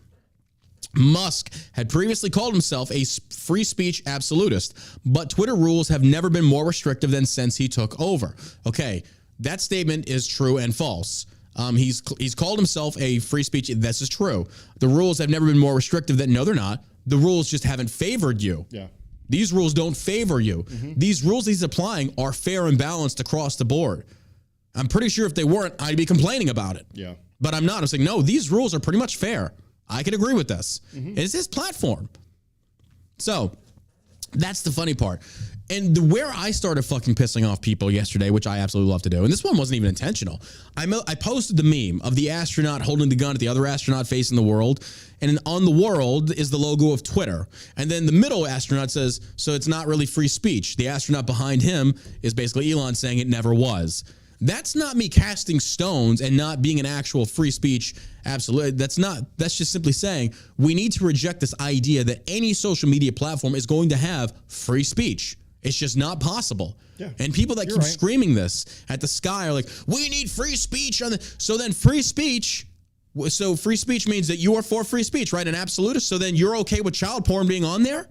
Musk had previously called himself a free speech absolutist, but Twitter rules have never been more restrictive than since he took over. Okay, that statement is true and false. He's called himself a free speech. This is true. The rules have never been more restrictive than, no, they're not. The rules just haven't favored you. Yeah. These rules don't favor you. Mm-hmm. These rules he's applying are fair and balanced across the board. I'm pretty sure if they weren't, I'd be complaining about it. Yeah. But I'm not. I'm saying, no, these rules are pretty much fair. I can agree with this. Mm-hmm. It's his platform. So that's the funny part. And where I started fucking pissing off people yesterday, which I absolutely love to do, and this one wasn't even intentional. I posted the meme of the astronaut holding the gun at the other astronaut facing the world. And on the world is the logo of Twitter. And then the middle astronaut says, so it's not really free speech. The astronaut behind him is basically Elon saying it never was. That's not me casting stones and not being an actual free speech absolute. That's just simply saying we need to reject this idea that any social media platform is going to have free speech. It's just not possible. Yeah. And people that keep screaming this at the sky are like, we need free speech on the. So then free speech means that you are for free speech, right? An absolutist. So then you're okay with child porn being on there?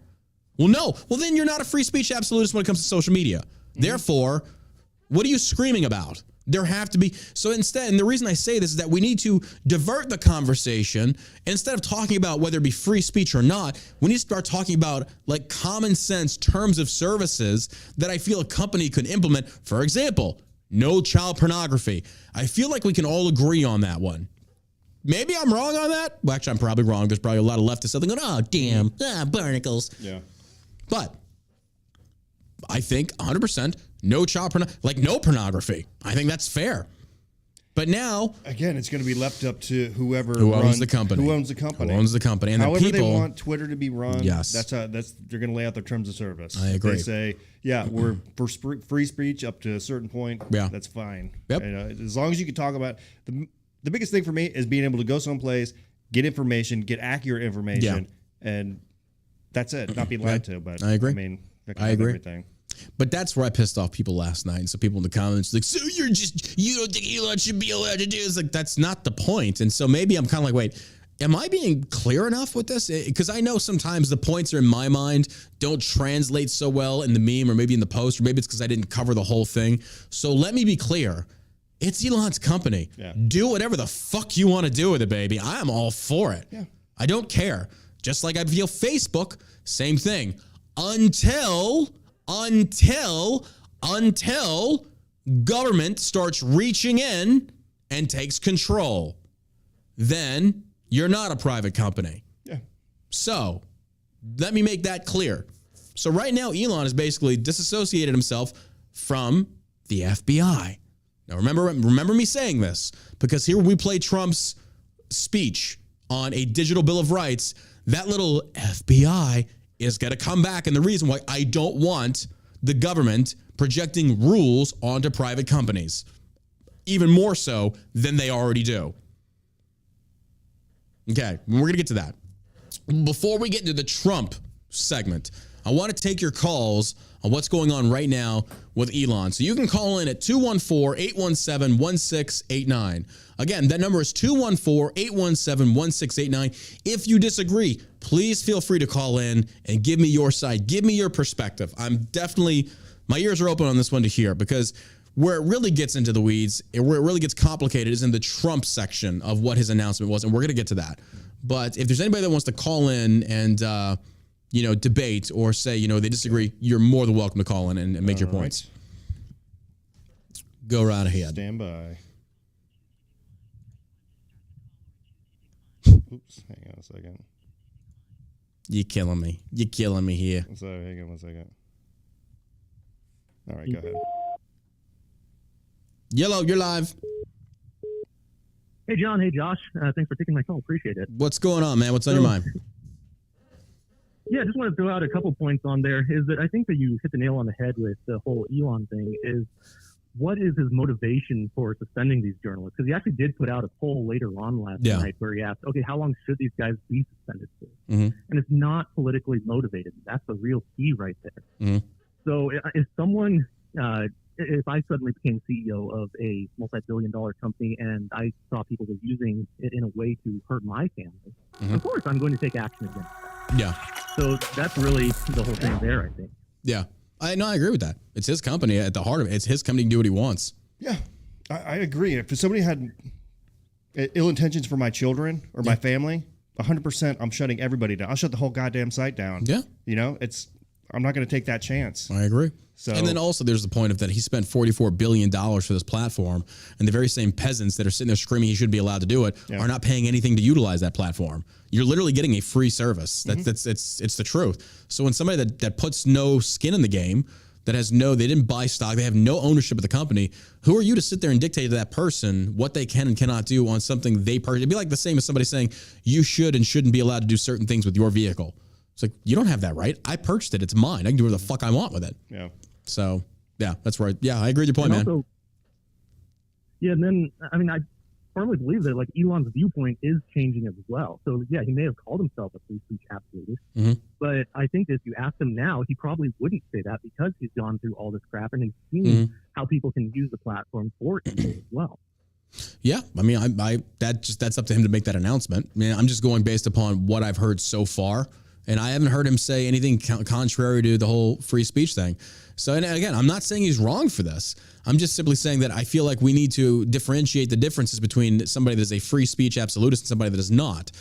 Well, no. Well, then you're not a free speech absolutist when it comes to social media. Mm-hmm. Therefore, what are you screaming about? There have to be. So instead, and the reason I say this is that we need to divert the conversation. Instead of talking about whether it be free speech or not, we need to start talking about like common sense terms of services that I feel a company could implement. For example, no child pornography. I feel like we can all agree on that one. Maybe I'm wrong on that. Well, actually, I'm probably wrong. There's probably a lot of leftists out there going, oh, damn, barnacles. Yeah. But I think 100% no child no pornography. I think that's fair. But now, again, it's going to be left up to who owns the company. Who owns the company? Who owns the company? And however the people, they want Twitter to be run. Yes, they're going to lay out their terms of service. I agree. They say, yeah, we're for free speech up to a certain point. Yeah, that's fine. Yep. And, as long as you can talk about the biggest thing for me is being able to go someplace, get information, get accurate information, and that's it. Not be lied to. But I agree. I mean, I agree. Everything. But that's where I pissed off people last night. And so people in the comments like, so you don't think Elon should be allowed to do this? Like, that's not the point. And so maybe I'm kind of like, wait, am I being clear enough with this? Because I know sometimes the points are in my mind don't translate so well in the meme or maybe in the post, or maybe it's because I didn't cover the whole thing. So let me be clear. It's Elon's company. Yeah. Do whatever the fuck you want to do with it, baby. I am all for it. Yeah. I don't care. Just like I feel Facebook, same thing. Until government starts reaching in and takes control, then you're not a private company. Yeah. So let me make that clear. So right now, Elon has basically disassociated himself from the FBI. Now, remember me saying this, because here we play Trump's speech on a digital bill of rights. That little FBI is going to come back. And the reason why I don't want the government projecting rules onto private companies, even more so than they already do. Okay, we're going to get to that. Before we get into the Trump segment, I want to take your calls on what's going on right now with Elon. So you can call in at 214-817-1689. Again, that number is 214-817-1689. If you disagree, please feel free to call in and give me your side. Give me your perspective. My ears are open on this one to hear, because where it really gets into the weeds, where it really gets complicated, is in the Trump section of what his announcement was, and we're going to get to that. But if there's anybody that wants to call in and debate or say, they disagree, you're more than welcome to call in and make your points. Go right ahead. Stand by. Oops, hang on a second. You're killing me. You're killing me here. So, hang on one second. All right, go ahead. Yellow, you're live. Hey, John. Hey, Josh. Thanks for taking my call. Appreciate it. What's going on, man? What's on your mind? Yeah, I just want to throw out a couple points on there. Is that I think that you hit the nail on the head with the whole Elon thing. Is what is his motivation for suspending these journalists? Because he actually did put out a poll later on last night where he asked, okay, how long should these guys be suspended for? Mm-hmm. And it's not politically motivated. That's the real key right there. Mm-hmm. So if someone if I suddenly became CEO of a multi-billion-dollar company and I saw people were using it in a way to hurt my family, of course I'm going to take action against that. Yeah. So that's really the whole thing there, I think. Yeah. I agree with that. It's his company at the heart of it. It's his company to do what he wants. Yeah, I agree. If somebody had ill intentions for my children or my family, 100%, I'm shutting everybody down. I'll shut the whole goddamn site down. Yeah. You know, I'm not going to take that chance. I agree. So, and then also there's the point of that he spent $44 billion for this platform, and the very same peasants that are sitting there screaming he should be allowed to do it are not paying anything to utilize that platform. You're literally getting a free service. It's the truth. So when somebody that puts no skin in the game, that has they didn't buy stock, they have no ownership of the company, who are you to sit there and dictate to that person what they can and cannot do on something they purchased? It'd be like the same as somebody saying you should and shouldn't be allowed to do certain things with your vehicle. It's like, you don't have that right. I purchased it. It's mine. I can do whatever the fuck I want with it. Yeah. So, yeah, that's right. Yeah, I agree with your point, and man. Also, yeah, and then, I mean, I firmly believe that, like, Elon's viewpoint is changing as well. So, yeah, he may have called himself a free speech absolutist, but I think if you ask him now, he probably wouldn't say that because he's gone through all this crap and he's seen how people can use the platform for evil as well. Yeah, I mean, that's up to him to make that announcement. I mean, I'm just going based upon what I've heard so far. And I haven't heard him say anything contrary to the whole free speech thing. So, and again, I'm not saying he's wrong for this. I'm just simply saying that I feel like we need to differentiate the differences between somebody that is a free speech absolutist and somebody that is not.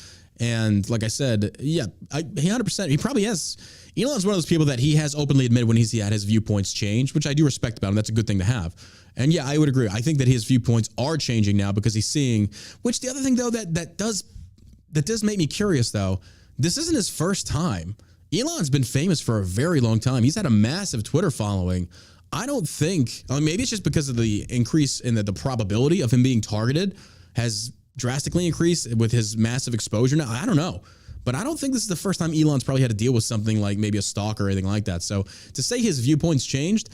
And like I said, yeah, he 100%, he probably has. Elon's one of those people that he has openly admitted when he's had his viewpoints change, which I do respect about him. That's a good thing to have. And yeah, I would agree. I think that his viewpoints are changing now because he's seeing, which the other thing though, that does make me curious though, this isn't his first time. Elon's been famous for a very long time. He's had a massive Twitter following. I don't think, maybe it's just because of the increase in the probability of him being targeted has drastically increased with his massive exposure now. I don't know. But I don't think this is the first time Elon's probably had to deal with something like maybe a stalk or anything like that. So to say his viewpoints changed,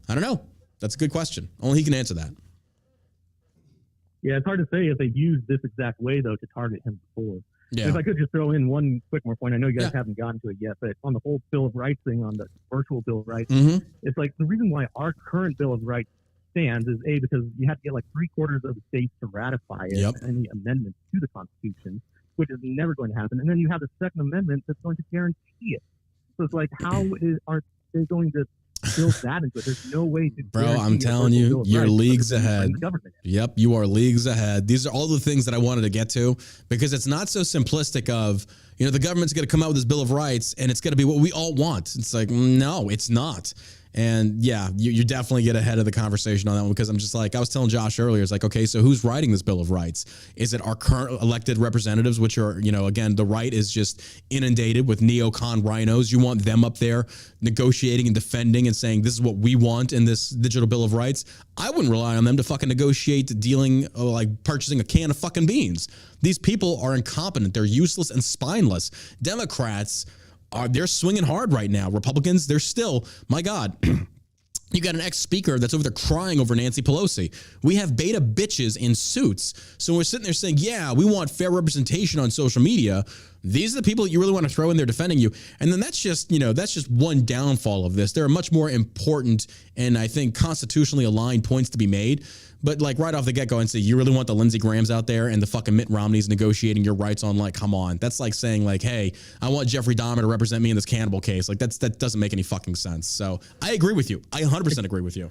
I don't know. That's a good question. Only he can answer that. Yeah, it's hard to say if they used this exact way, though, to target him before. Yeah. If I could just throw in one quick more point, I know you guys haven't gotten to it yet, but on the whole Bill of Rights thing, on the virtual Bill of Rights, it's like the reason why our current Bill of Rights stands is because you have to get like 3/4 of the states to ratify it, any amendments to the Constitution, which is never going to happen. And then you have the Second Amendment that's going to guarantee it. So it's like, are they going to build that into it? There's no way to. Bro, I'm telling you, you're leagues ahead. Yep, you are leagues ahead. These are all the things that I wanted to get to because it's not so simplistic of, the government's going to come out with this Bill of Rights and it's going to be what we all want. It's like, no, it's not. And yeah, you definitely get ahead of the conversation on that one because I'm just like, I was telling Josh earlier, it's like, okay, so who's writing this Bill of Rights? Is it our current elected representatives, which are, again, the right is just inundated with neocon rhinos. You want them up there negotiating and defending and saying, this is what we want in this digital Bill of Rights. I wouldn't rely on them to fucking negotiate dealing, like purchasing a can of fucking beans. These people are incompetent. They're useless and spineless. Democrats they're swinging hard right now. Republicans, they're still, my God, you got an ex-speaker that's over there crying over Nancy Pelosi. We have beta bitches in suits. So we're sitting there saying, yeah, we want fair representation on social media. These are the people that you really want to throw in there defending you. And then that's just one downfall of this. There are much more important and I think constitutionally aligned points to be made. But like right off the get-go and say, you really want the Lindsey Grahams out there and the fucking Mitt Romneys negotiating your rights on, like, come on. That's like saying like, hey, I want Jeffrey Dahmer to represent me in this cannibal case. Like that doesn't make any fucking sense. So I agree with you. I 100% agree with you.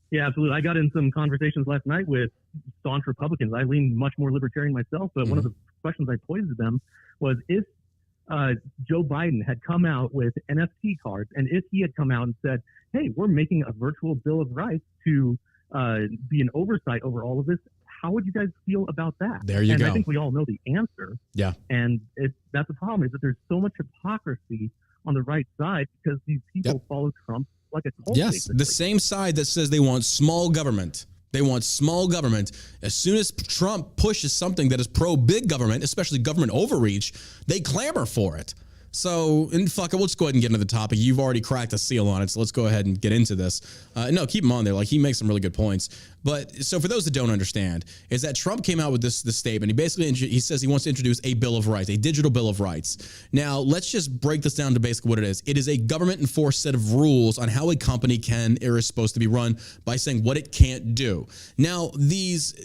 Yeah, absolutely. I got in some conversations last night with staunch Republicans. I lean much more libertarian myself, but one of the questions I posed to them was if Joe Biden had come out with NFT cards and if he had come out and said, hey, we're making a virtual Bill of Rights to be an oversight over all of this, how would you guys feel about that? There you go. I think we all know the answer. Yeah. And that's the problem is that there's so much hypocrisy on the right side because these people follow Trump like a cult. Yes, basically. the same side that says they want small government. They want small government. As soon as Trump pushes something that is pro-big government, especially government overreach, they clamor for it. So, and fuck it, let's go ahead and get into the topic. You've already cracked the seal on it, so let's go ahead and get into this. No, keep him on there. Like, he makes some really good points. But so for those that don't understand, is that Trump came out with this statement. He basically, he says he wants to introduce a Bill of Rights, a digital Bill of Rights. Now, let's just break this down to basically what it is. It is a government-enforced set of rules on how a company can or is supposed to be run by saying what it can't do. Now, these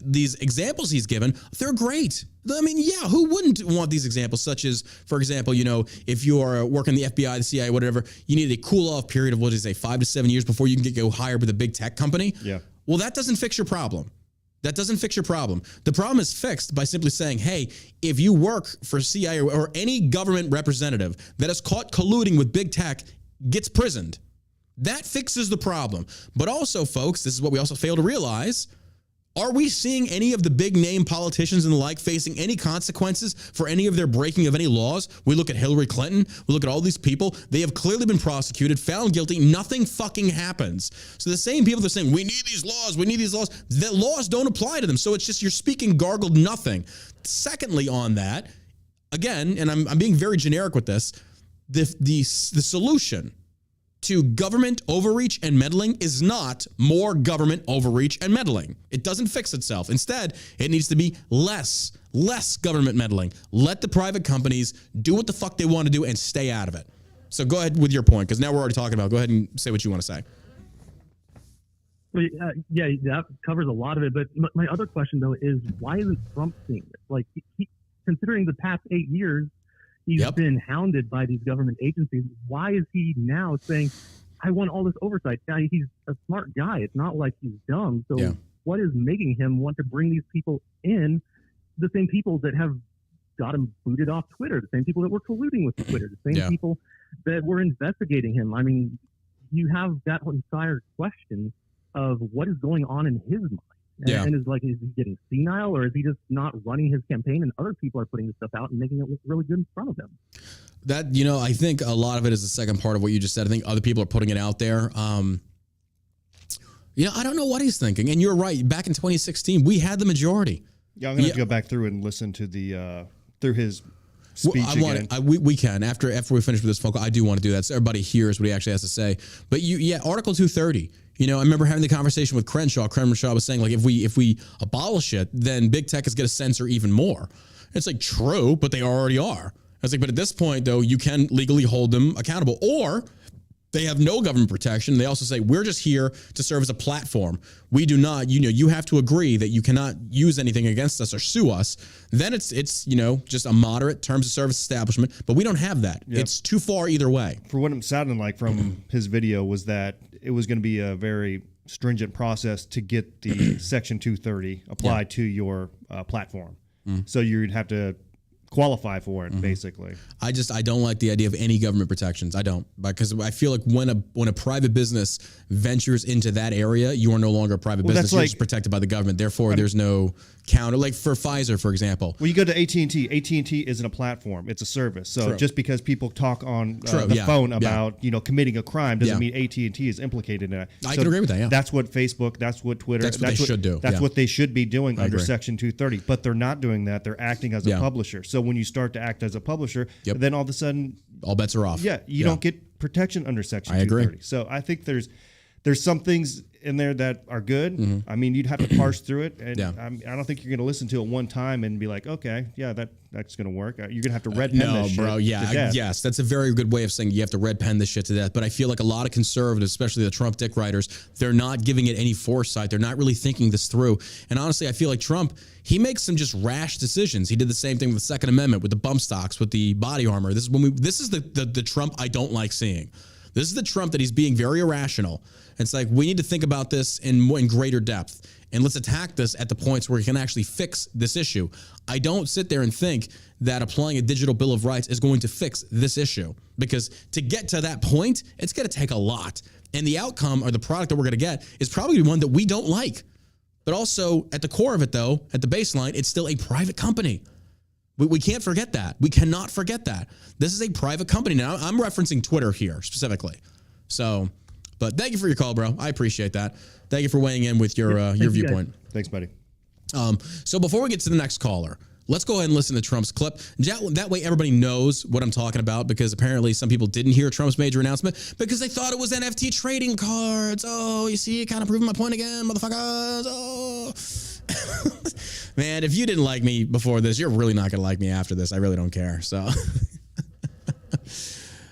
examples he's given, they're great. I mean, yeah, who wouldn't want these examples, such as, for example, you know, if you are working the FBI, the CIA, whatever, you need a cool-off period of, what is it, 5 to 7 years before you can go hired with a big tech company? Yeah. Well, that doesn't fix your problem. That doesn't fix your problem. The problem is fixed by simply saying, hey, if you work for CIA or any government representative that is caught colluding with big tech gets prisoned. That fixes the problem. But also, folks, this is what we also fail to realize. Are we seeing any of the big name politicians and the like facing any consequences for any of their breaking of any laws? We look at Hillary Clinton. We look at all these people. They have clearly been prosecuted, found guilty. Nothing fucking happens. So the same people that are saying, we need these laws, the laws don't apply to them. So it's just you're speaking gargled nothing. Secondly on that, again, and I'm being very generic with this, the solution to government overreach and meddling is not more government overreach and meddling. It doesn't fix itself. Instead, it needs to be less government meddling. Let the private companies do what the fuck they want to do and stay out of it. So go ahead with your point, because now we're already talking about it. Go ahead and say what you want to say. Well, yeah, that covers a lot of it. But my other question, though, is why isn't Trump seeing this? Like, considering the past 8 years, he's been hounded by these government agencies. Why is he now saying, I want all this oversight? Now, he's a smart guy. It's not like he's dumb. So what is making him want to bring these people in, the same people that have got him booted off Twitter, the same people that were colluding with Twitter, the same people that were investigating him? I mean, you have that entire question of what is going on in his mind. And is he getting senile, or is he just not running his campaign and other people are putting this stuff out and making it look really good in front of him? That, you know, I think a lot of it is the second part of what you just said. I think other people are putting it out there. You know, I don't know what he's thinking. And you're right. Back in 2016, we had the majority. Yeah, I'm going to go back through and listen to the through his speech again. We can. After we finish with this phone call, I do want to do that so everybody hears what he actually has to say. But Article 230. You know, I remember having the conversation with Crenshaw. Crenshaw was saying, like, if we abolish it, then big tech is going to censor even more. It's like, true, but they already are. I was like, but at this point, though, you can legally hold them accountable. Or they have no government protection. They also say, we're just here to serve as a platform. We do not, you have to agree that you cannot use anything against us or sue us. Then it's just a moderate terms of service establishment. But we don't have that. Yep. It's too far either way. For what it sounded like from his video was that it was going to be a very stringent process to get the Section 230 applied to your platform. So you'd have to qualify for it, basically. I don't like the idea of any government protections. I don't, because I feel like when a private business ventures into that area, you are no longer a private business. You're just protected by the government. Therefore, there's no counter. Like for Pfizer, for example. Well, you go to AT&T. AT&T isn't a platform; it's a service. So just because people talk on the phone about committing a crime doesn't mean AT&T is implicated in it. I can agree with that. Yeah, that's what Facebook. That's what Twitter. That's what they should do. That's what they should be doing under Section 230. But they're not doing that. They're acting as a publisher. So when you start to act as a publisher, then all of a sudden, all bets are off. Yeah, you don't get protection under Section 230. Agree. So I think there's some things in there that are good. I mean, you'd have to parse through it, and I don't think you're going to listen to it one time and be like, okay, yeah, that's going to work. You're going to have to red pen this shit. No, bro, yes, that's a very good way of saying you have to red pen this shit to death. But I feel like a lot of conservatives, especially the Trump dick writers, they're not giving it any foresight. They're not really thinking this through. And honestly, I feel like Trump, he makes some just rash decisions. He did the same thing with the Second Amendment, with the bump stocks, with the body armor. This is the Trump I don't like seeing. This is the Trump that he's being very irrational. It's like, we need to think about this in greater depth, and let's attack this at the points where we can actually fix this issue. I don't sit there and think that applying a digital Bill of Rights is going to fix this issue, because to get to that point, it's going to take a lot. And the outcome or the product that we're going to get is probably one that we don't like. But also at the core of it, though, at the baseline, it's still a private company. We can't forget that. We cannot forget that. This is a private company. Now, I'm referencing Twitter here specifically. So, but thank you for your call, bro. I appreciate that. Thank you for weighing in with your viewpoint. Thanks, buddy. So before we get to the next caller, Let's go ahead and listen to Trump's clip. That way everybody knows what I'm talking about, because apparently some people didn't hear Trump's major announcement because they thought it was NFT trading cards. Oh, you see, kind of proving my point again, motherfuckers. Oh. Man, if you didn't like me before this, you're really not going to like me after this. I really don't care. So,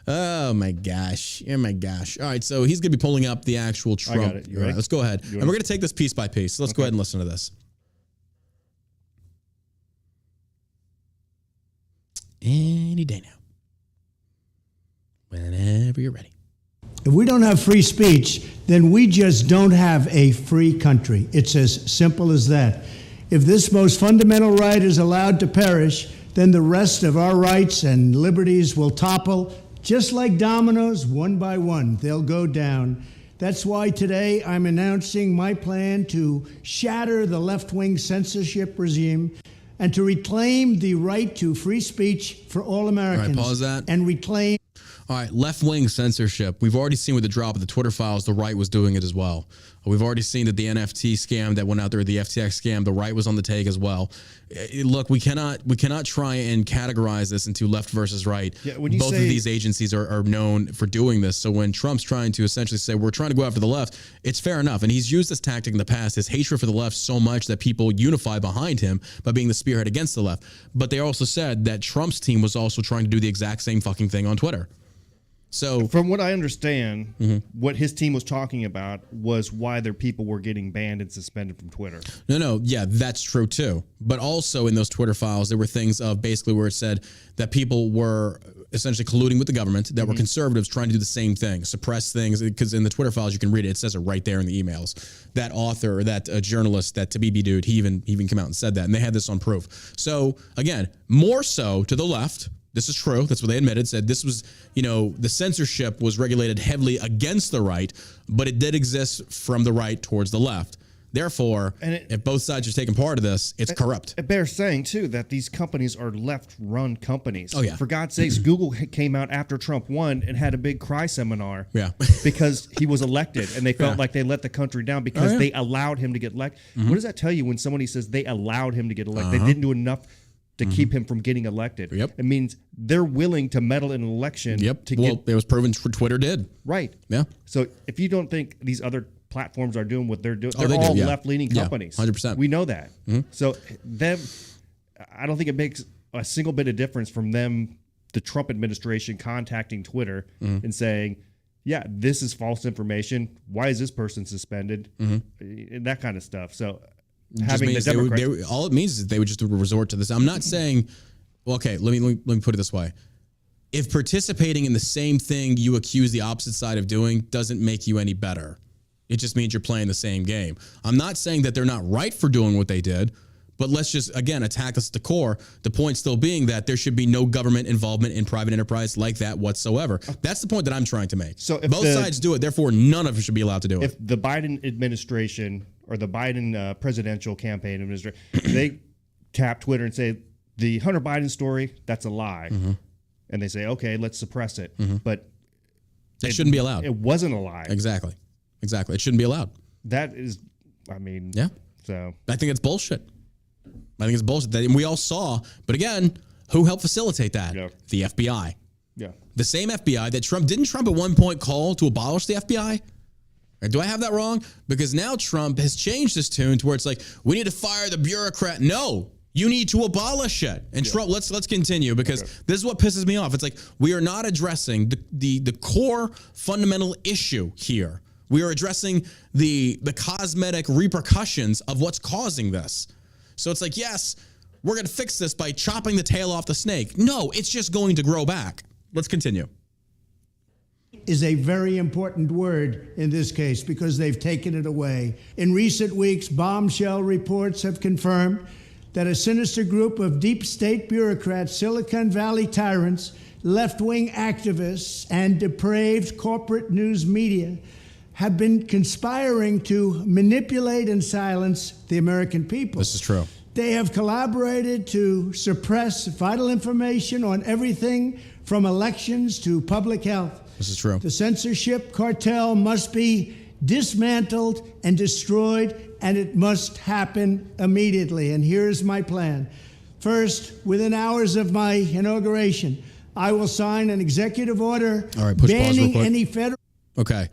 oh my gosh. Oh my gosh. All right. So he's going to be pulling up the actual Trump. I got it. You ready? Right, let's go ahead. And we're going to take this piece by piece. So let's go ahead and listen to this. Any day now. Whenever you're ready. If we don't have free speech, then we just don't have a free country. It's as simple as that. If this most fundamental right is allowed to perish, then the rest of our rights and liberties will topple, just like dominoes, one by one. They'll go down. That's why today I'm announcing my plan to shatter the left-wing censorship regime and to reclaim the right to free speech for all Americans. All right, pause that. And reclaim. All right, left-wing censorship. We've already seen with the drop of the Twitter files, the right was doing it as well. We've already seen that the NFT scam that went out there, the FTX scam, the right was on the take as well. Look, we cannot try and categorize this into left versus right. Yeah, when you Both of these agencies are known for doing this. So when Trump's trying to essentially say, we're trying to go after the left, it's fair enough. And he's used this tactic in the past, his hatred for the left so much that people unify behind him by being the spearhead against the left. But they also said that Trump's team was also trying to do the exact same fucking thing on Twitter. So, from what I understand, what his team was talking about was why their people were getting banned and suspended from Twitter. No, yeah, that's true too. But also in those Twitter files, there were things of basically where it said that people were essentially colluding with the government, that were conservatives trying to do the same thing, suppress things. Because in the Twitter files, you can read it. It says it right there in the emails. That author, or that journalist, that Tabibi dude, he even came out and said that. And they had this on proof. So again, more so to the left. This is true. That's what they admitted, said this was, the censorship was regulated heavily against the right, but it did exist from the right towards the left. Therefore, if both sides are taking part of this, it's corrupt. It bears saying, too, that these companies are left-run companies. Oh, yeah. For God's sakes, Google came out after Trump won and had a big cry seminar because he was elected, and they felt like they let the country down because they allowed him to get elected. What does that tell you when somebody says they allowed him to get elected? They didn't do enough to keep him from getting elected. Yep. It means they're willing to meddle in an election. It was proven Twitter did. Right. Yeah. So if you don't think these other platforms are doing what they're doing, they all do, left-leaning companies. 100%. We know that. So I don't think it makes a single bit of difference from them, the Trump administration, contacting Twitter and saying, yeah, this is false information. Why is this person suspended? And that kind of stuff. So having the Democrats, all it means is that they would just resort to this. I'm not saying, well, okay, let me put it this way. If participating in the same thing you accuse the opposite side of doing doesn't make you any better, it just means you're playing the same game. I'm not saying that they're not right for doing what they did, but let's just, again, attack us at the core. The point still being that there should be no government involvement in private enterprise like that whatsoever. That's the point that I'm trying to make. So if both sides do it, therefore none of us should be allowed to do it. If the Biden administration or the Biden presidential campaign administration, they tap Twitter and say, the Hunter Biden story, that's a lie. And they say, okay, let's suppress it. But it shouldn't be allowed. It wasn't a lie. Exactly. It shouldn't be allowed. That is, yeah. So I think it's bullshit. And we all saw, but again, who helped facilitate that? Yeah. The FBI. Yeah. The same FBI that didn't Trump at one point call to abolish the FBI? Or do I have that wrong? Because now Trump has changed his tune to where it's like, we need to fire the bureaucrat. No, you need to abolish it. And Trump, let's continue, because this is what pisses me off. It's like, we are not addressing the core fundamental issue here. We are addressing the cosmetic repercussions of what's causing this. So it's like, yes, we're going to fix this by chopping the tail off the snake. No, it's just going to grow back. Let's continue. Is a very important word in this case because they've taken it away. In recent weeks, bombshell reports have confirmed that a sinister group of deep state bureaucrats, Silicon Valley tyrants, left-wing activists, and depraved corporate news media have been conspiring to manipulate and silence the American people. This is true. They have collaborated to suppress vital information on everything from elections to public health. This is true. The censorship cartel must be dismantled and destroyed, and it must happen immediately. And here's my plan. First, within hours of my inauguration, I will sign an executive order banning any federal... Okay.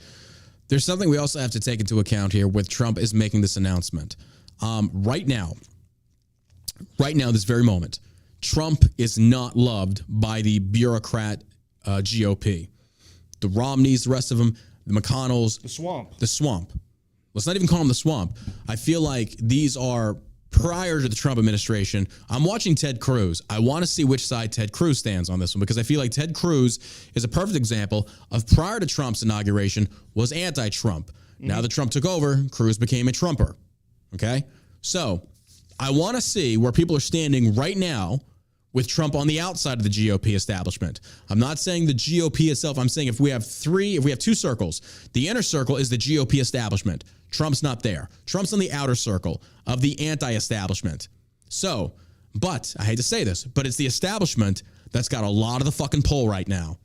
There's something we also have to take into account here with Trump is making this announcement. Right now, this very moment, Trump is not loved by the bureaucrat GOP. The Romneys, the rest of them, the McConnells. The swamp. Let's not even call them the swamp. I feel like these are prior to the Trump administration. I'm watching Ted Cruz. I want to see which side Ted Cruz stands on this one because I feel like Ted Cruz is a perfect example of prior to Trump's inauguration was anti-Trump. Now that Trump took over, Cruz became a Trumper. Okay? So I want to see where people are standing right now with Trump on the outside of the GOP establishment. I'm not saying the GOP itself. I'm saying if we have two circles, the inner circle is the GOP establishment. Trump's not there. Trump's on the outer circle of the anti-establishment. So, but I hate to say this, but it's the establishment that's got a lot of the fucking pull right now.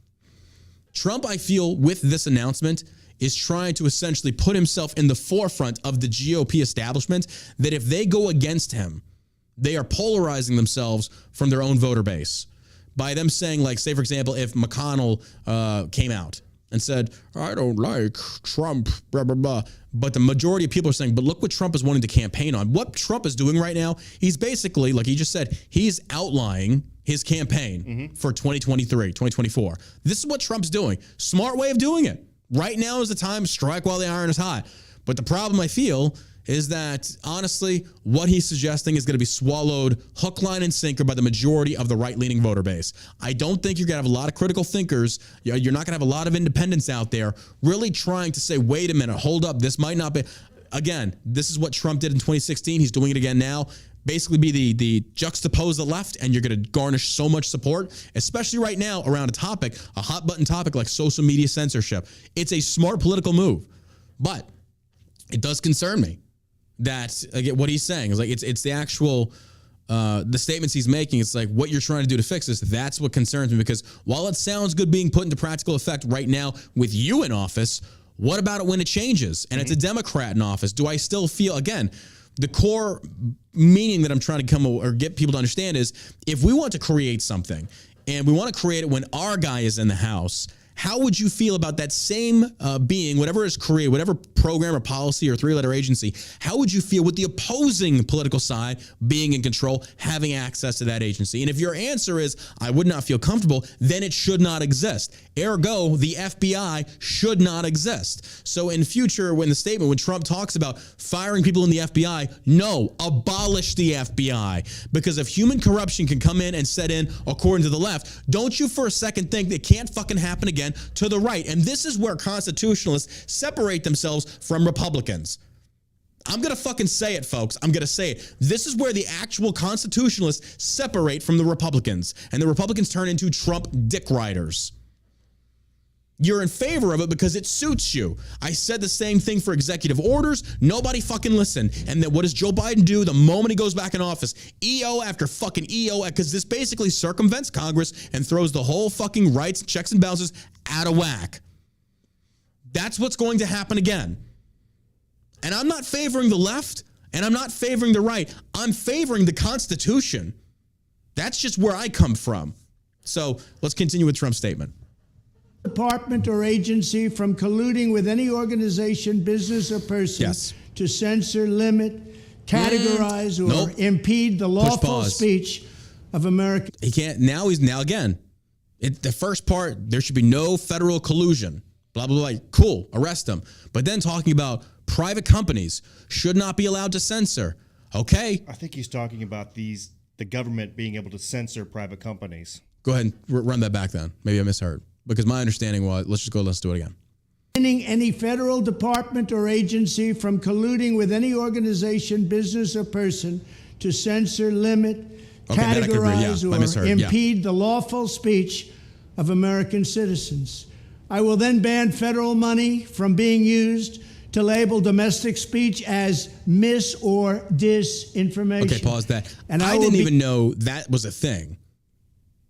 Trump, I feel, with this announcement, is trying to essentially put himself in the forefront of the GOP establishment that if they go against him, they are polarizing themselves from their own voter base by them saying, like, say, for example, if McConnell came out and said, I don't like Trump, blah, blah, blah. But the majority of people are saying, but look what Trump is wanting to campaign on. What Trump is doing right now, he's basically, like he just said, he's outlining his campaign for 2023, 2024. This is what Trump's doing. Smart way of doing it. Right now is the time, strike while the iron is hot. But the problem I feel is that, honestly, what he's suggesting is going to be swallowed hook, line, and sinker by the majority of the right-leaning voter base. I don't think you're going to have a lot of critical thinkers. You're not going to have a lot of independents out there really trying to say, wait a minute, hold up, this might not be. Again, this is what Trump did in 2016. He's doing it again now. Basically be the juxtapose the left, and you're going to garnish so much support, especially right now around a topic, a hot button topic like social media censorship. It's a smart political move, but it does concern me that, again, what he's saying is like it's the actual the statements he's making. It's like what you're trying to do to fix this. That's what concerns me, because while it sounds good being put into practical effect right now with you in office, what about it when it changes and it's a Democrat in office? Do I still feel, again, the core meaning that I'm trying to come or get people to understand is if we want to create something and we want to create it when our guy is in the house, how would you feel about that same being, whatever is created, whatever program or policy or three-letter agency, how would you feel with the opposing political side being in control, having access to that agency? And if your answer is, I would not feel comfortable, then it should not exist. Ergo, the FBI should not exist. So in future, when Trump talks about firing people in the FBI, no, abolish the FBI. Because if human corruption can come in and set in according to the left, don't you for a second think that it can't fucking happen again to the right. And this is where constitutionalists separate themselves from Republicans. I'm going to fucking say it, folks. I'm going to say it. This is where the actual constitutionalists separate from the Republicans. And the Republicans turn into Trump dick riders. You're in favor of it because it suits you. I said the same thing for executive orders. Nobody fucking listened. And then what does Joe Biden do the moment he goes back in office? EO after fucking EO, because this basically circumvents Congress and throws the whole fucking rights, checks and balances out of whack. That's what's going to happen again. And I'm not favoring the left and I'm not favoring the right. I'm favoring the Constitution. That's just where I come from. So let's continue with Trump's statement. Department or agency from colluding with any organization, business, or person to censor, limit, categorize, or impede the lawful speech of America. He can't. Now again, the first part, there should be no federal collusion. Blah, blah, blah. Cool. Arrest them. But then talking about private companies should not be allowed to censor. Okay. I think he's talking about the government being able to censor private companies. Go ahead and run that back then. Maybe I misheard. Because my understanding was, let's do it again. Any federal department or agency from colluding with any organization, business, or person to censor, limit, categorize, or impede the lawful speech of American citizens. I will then ban federal money from being used to label domestic speech as mis or disinformation. Okay, pause that. And I didn't even know that was a thing.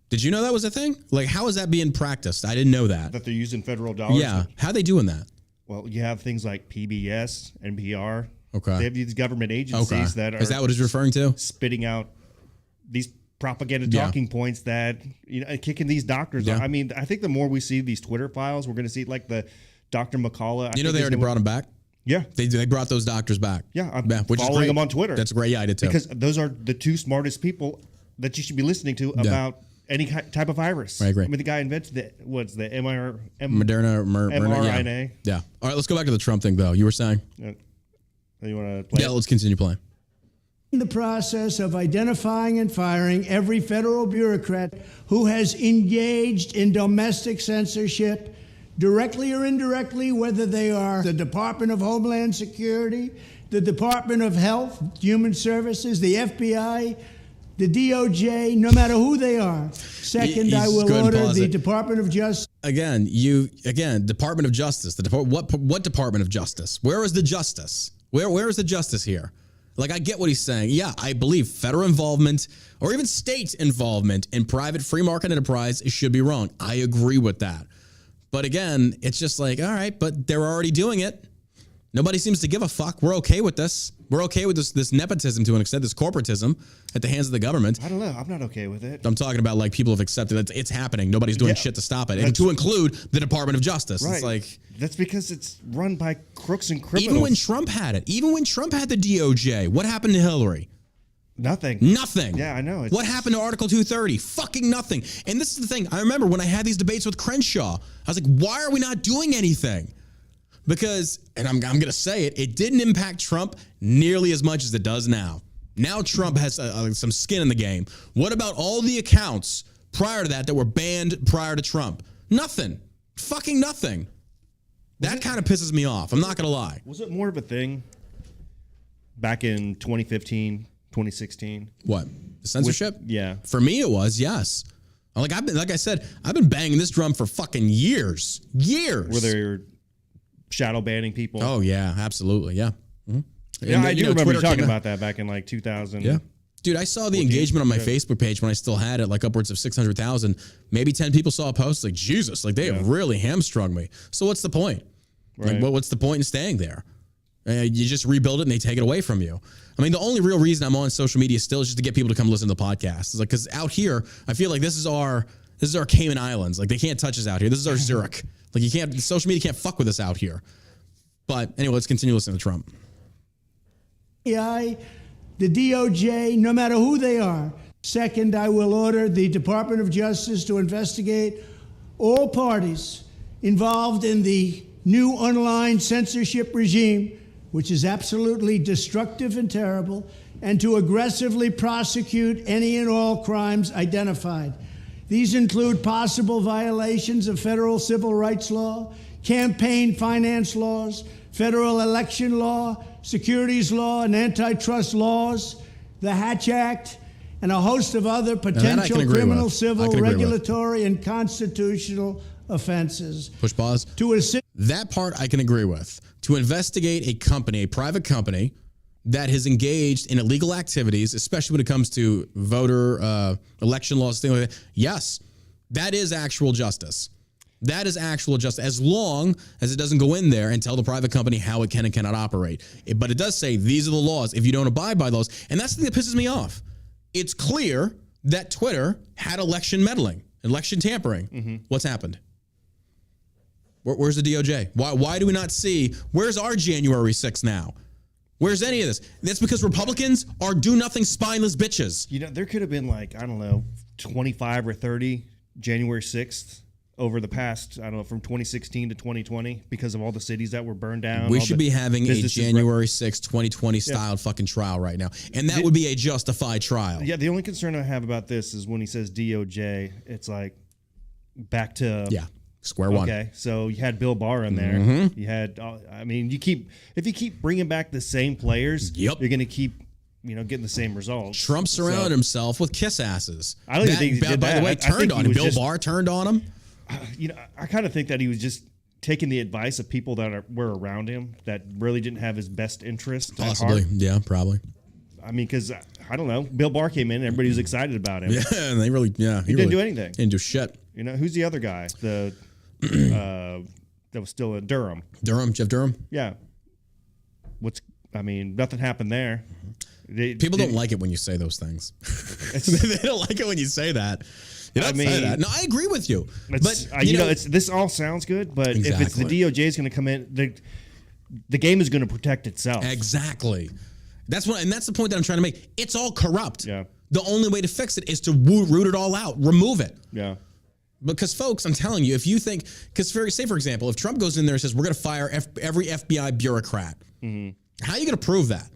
Did you know that was a thing? Like, how is that being practiced? I didn't know that. That they're using federal dollars? Yeah. How are they doing that? Well, you have things like PBS, NPR. Okay. They have these government agencies that are... Is that what it's referring to? Spitting out these propaganda talking points that, kicking these doctors off. I mean, I think the more we see these Twitter files, we're going to see like the Dr. McCullough. They already brought him back? Yeah. They brought those doctors back. Yeah. I'm following them on Twitter. That's great. Yeah, I did too. Because those are the two smartest people that you should be listening to about any type of virus. I agree. I mean, the guy invented the Moderna, mRNA. Yeah. All right, let's go back to the Trump thing, though. You were saying? You want to play? Yeah, let's continue playing. The process of identifying and firing every federal bureaucrat who has engaged in domestic censorship, directly or indirectly, whether they are the Department of Homeland Security, the Department of Health, Human Services, the FBI, the DOJ, no matter who they are. Second, I will order the Department of Justice. Again, Department of Justice. What Department of Justice? Where is the justice? Where is the justice here? Like, I get what he's saying. Yeah, I believe federal involvement or even state involvement in private free market enterprise should be wrong. I agree with that. But again, it's just like, all right, but they're already doing it. Nobody seems to give a fuck. We're okay with this. We're okay with this nepotism to an extent, this corporatism at the hands of the government. I don't know. I'm not okay with it. I'm talking about like people have accepted that it's happening. Nobody's doing shit to stop it. And to include the Department of Justice. Right. It's like, that's because it's run by crooks and criminals. Even when Trump had it, even when Trump had the DOJ, what happened to Hillary? Nothing. Yeah, I know. What happened to Article 230? Fucking nothing. And this is the thing. I remember when I had these debates with Crenshaw, I was like, why are we not doing anything? Because, and I'm going to say it didn't impact Trump nearly as much as it does now. Now Trump has some skin in the game. What about all the accounts prior to that were banned prior to Trump? Nothing. Fucking nothing. That kind of pisses me off. I'm not going to lie. Was it more of a thing back in 2015, 2016? What? The censorship? Yeah. For me, it was, yes. Like I said, I've been banging this drum for fucking years. Were there shadow banning people? Oh, yeah, absolutely. Yeah. Mm-hmm. Yeah, I do remember you talking about that back in like 2000. Yeah. Dude, I saw the engagement on my Facebook page when I still had it, like upwards of 600,000. Maybe 10 people saw a post. Like, Jesus, like they have really hamstrung me. So what's the point? Right. Like, what's the point in staying there? You just rebuild it and they take it away from you. I mean, the only real reason I'm on social media still is just to get people to come listen to the podcast. It's like, because out here, I feel like this is our Cayman Islands. Like, they can't touch us out here. This is our Zurich. Like, social media can't fuck with us out here. But anyway, let's continue listening to Trump. The DOJ, no matter who they are. Second, I will order the Department of Justice to investigate all parties involved in the new online censorship regime, which is absolutely destructive and terrible, and to aggressively prosecute any and all crimes identified. These include possible violations of federal civil rights law, campaign finance laws, federal election law, securities law, and antitrust laws, the Hatch Act, and a host of other potential criminal, civil, regulatory, and constitutional offenses. Push pause. That part I can agree with. To investigate a company, a private company, that has engaged in illegal activities, especially when it comes to voter election laws, things like that. Yes, that is actual justice. That is actual justice, as long as it doesn't go in there and tell the private company how it can and cannot operate. But it does say these are the laws if you don't abide by those. And that's the thing that pisses me off. It's clear that Twitter had election meddling, election tampering. Mm-hmm. What's happened? Where's the DOJ? Why do we not see, where's our January 6th now? Where's any of this? That's because Republicans are do-nothing, spineless bitches. There could have been 25 or 30 January 6th over the past, from 2016 to 2020 because of all the cities that were burned down. We should be having a January 6th, 2020 style fucking trial right now. And that would be a justified trial. Yeah, the only concern I have about this is when he says DOJ, it's like back to... Yeah. Square one. Okay, so you had Bill Barr in there. Mm-hmm. You had, if you keep bringing back the same players, you're going to keep, getting the same results. Trump surrounded himself with kiss asses. I don't even think he did by that. the way, turned on him. Bill Barr turned on him. I kind of think that he was just taking the advice of people that were around him that really didn't have his best interest. Possibly, at heart. Yeah, probably. I mean, because I don't know, Bill Barr came in, and everybody was excited about him. Yeah, and he didn't do anything. Didn't do shit. Who's the other guy? That was still in Durham. Jeff Durham? Yeah. I mean, nothing happened there. People don't like it when you say those things. They don't like it when you say that. You don't say that. No, I agree with you. But you know, this all sounds good, but if it's the DOJ is going to come in, the game is going to protect itself. Exactly. That's the point that I'm trying to make. It's all corrupt. Yeah. The only way to fix it is to root it all out, remove it. Yeah. Because, folks, I'm telling you, if you think, because say, for example, if Trump goes in there and says, we're going to fire every FBI bureaucrat, how are you going to prove that?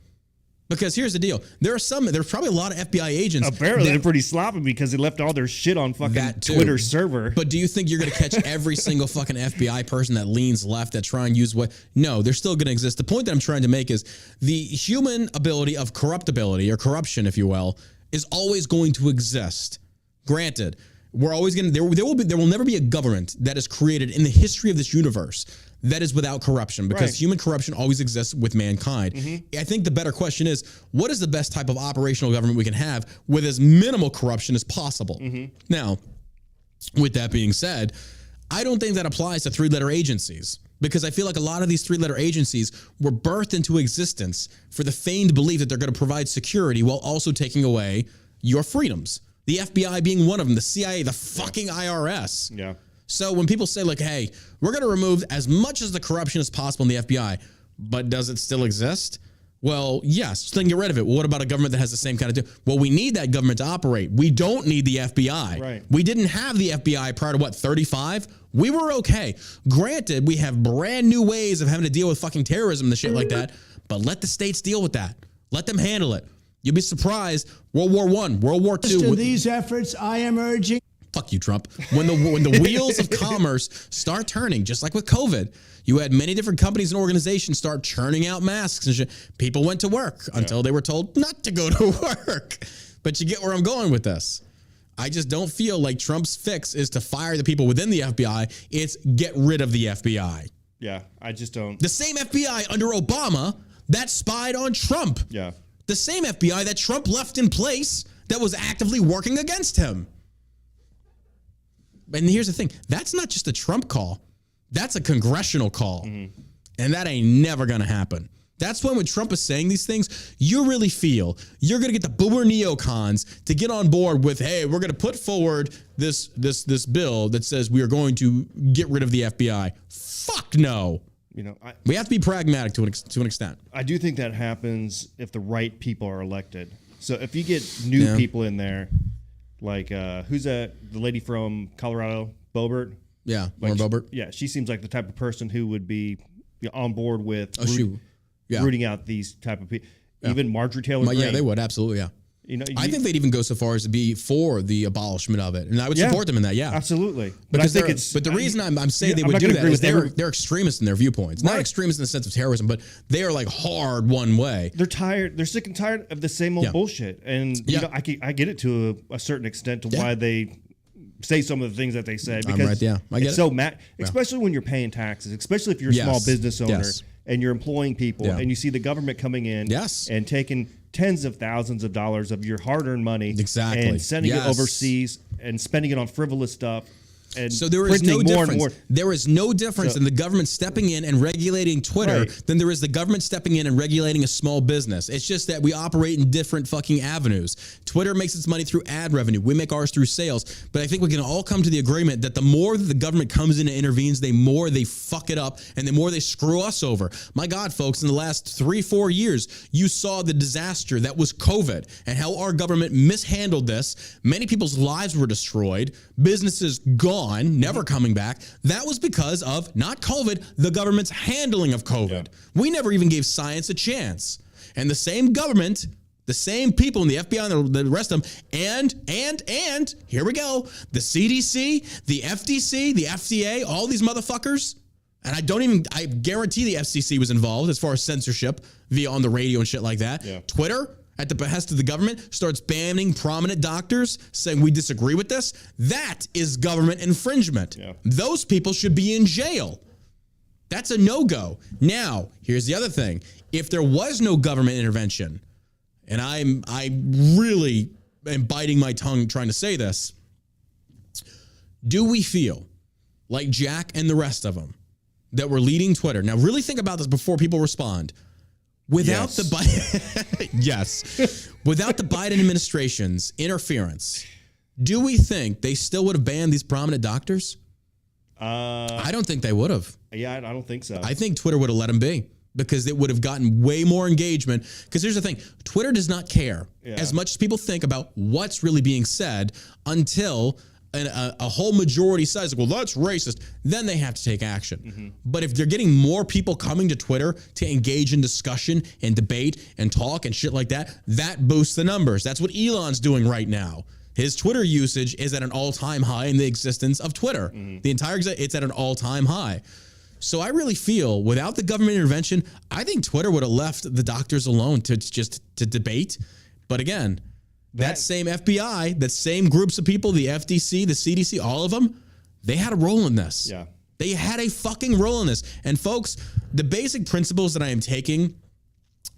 Because here's the deal. There's probably a lot of FBI agents. Apparently they're pretty sloppy because they left all their shit on fucking Twitter server. But do you think you're going to catch every single fucking FBI person that leans left that try and use what? No, they're still going to exist. The point that I'm trying to make is the human ability of corruptibility or corruption, if you will, is always going to exist. Granted, we're always going to, there will never be a government that is created in the history of this universe that is without corruption, because human corruption always exists with mankind. I think the better question is, what is the best type of operational government we can have with as minimal corruption as possible? Now, with that being said, I don't think that applies to three-letter agencies, because I feel like a lot of these three-letter agencies were birthed into existence for the feigned belief that they're going to provide security while also taking away your freedoms. The FBI being one of them, the CIA, the fucking IRS. Yeah. So when people say, like, hey, we're going to remove as much as the corruption as possible in the FBI, but does it still exist? Well, yes, then get rid of it. Well, what about a government that has the same kind of Well, we need that government to operate. We don't need the FBI. Right. We didn't have the FBI prior to, 35? We were okay. Granted, we have brand new ways of having to deal with fucking terrorism and shit like that, but let the states deal with that. Let them handle it. You'll be surprised. World War I, World War II. In these efforts, I am urging... Fuck you, Trump. When the wheels of commerce start turning, just like with COVID, you had many different companies and organizations start churning out masks and shit. People went to work until they were told not to go to work. But you get where I'm going with this. I just don't feel like Trump's fix is to fire the people within the FBI. It's get rid of the FBI. Yeah, I just don't. The same FBI under Obama that spied on Trump. Yeah. The same FBI that Trump left in place that was actively working against him. And here's the thing. That's not just a Trump call. That's a congressional call. And that ain't never going to happen. That's when Trump is saying these things, you really feel you're going to get the boomer neocons to get on board with, hey, we're going to put forward this bill that says we are going to get rid of the FBI. Fuck no. You know, we have to be pragmatic to an extent. I do think that happens if the right people are elected. So if you get new people in there, like who's that? The lady from Colorado, Boebert. Yeah, Lauren Boebert. Yeah, she seems like the type of person who would be on board with rooting out these type of people. Yeah. Even Marjorie Taylor Greene. Yeah, they would absolutely. Yeah. You know, I think they'd even go so far as to be for the abolishment of it, and I would support them in that. Yeah, absolutely. Because the reason I'm saying they would do that is they're extremists in their viewpoints, not extremists in the sense of terrorism, but they are like hard one way. They're tired. They're sick and tired of the same old bullshit, and you know, I get it to a certain extent to why they say some of the things that they say, because I get it's so especially when you're paying taxes, especially if you're a small business owner and you're employing people, and you see the government coming in and taking tens of thousands of dollars of your hard-earned money and sending it overseas and spending it on frivolous stuff. And so there is no difference. There is no difference in the government stepping in and regulating Twitter than there is the government stepping in and regulating a small business. It's just that we operate in different fucking avenues. Twitter makes its money through ad revenue. We make ours through sales. But I think we can all come to the agreement that the more that the government comes in and intervenes, the more they fuck it up and the more they screw us over. My God, folks, in the last 3-4 years, you saw the disaster that was COVID and how our government mishandled this. Many people's lives were destroyed. Businesses gone. Never coming back. That was because of not COVID, the government's handling of COVID. Yeah. We never even gave science a chance. And the same government, the same people in the FBI and the rest of them, and here we go, the CDC, the FTC, the FDA, all these motherfuckers. And I guarantee the FCC was involved as far as censorship via on the radio and shit like that. Yeah. Twitter, at the behest of the government, starts banning prominent doctors, saying we disagree with this. That is government infringement. Yeah. Those people should be in jail. That's a no-go. Now, here's the other thing. If there was no government intervention, and I really am biting my tongue trying to say this, do we feel like Jack and the rest of them that were leading Twitter? Now, really think about this before people respond. Without the Biden, yes, without the Biden administration's interference, do we think they still would have banned these prominent doctors? I don't think they would have. Yeah, I don't think so. I think Twitter would have let them be because it would have gotten way more engagement. Because here's the thing, Twitter does not care as much as people think about what's really being said until a whole majority says, well, that's racist. Then they have to take action. Mm-hmm. But if they're getting more people coming to Twitter to engage in discussion and debate and talk and shit like that, that boosts the numbers. That's what Elon's doing right now. His Twitter usage is at an all-time high in the existence of Twitter. Mm-hmm. The entire, it's at an all-time high. So I really feel without the government intervention, I think Twitter would have left the doctors alone to debate. But again, that same FBI, that same groups of people, the FDC, the CDC, all of them, they had a role in this. Yeah. They had a fucking role in this. And folks, the basic principles that I am taking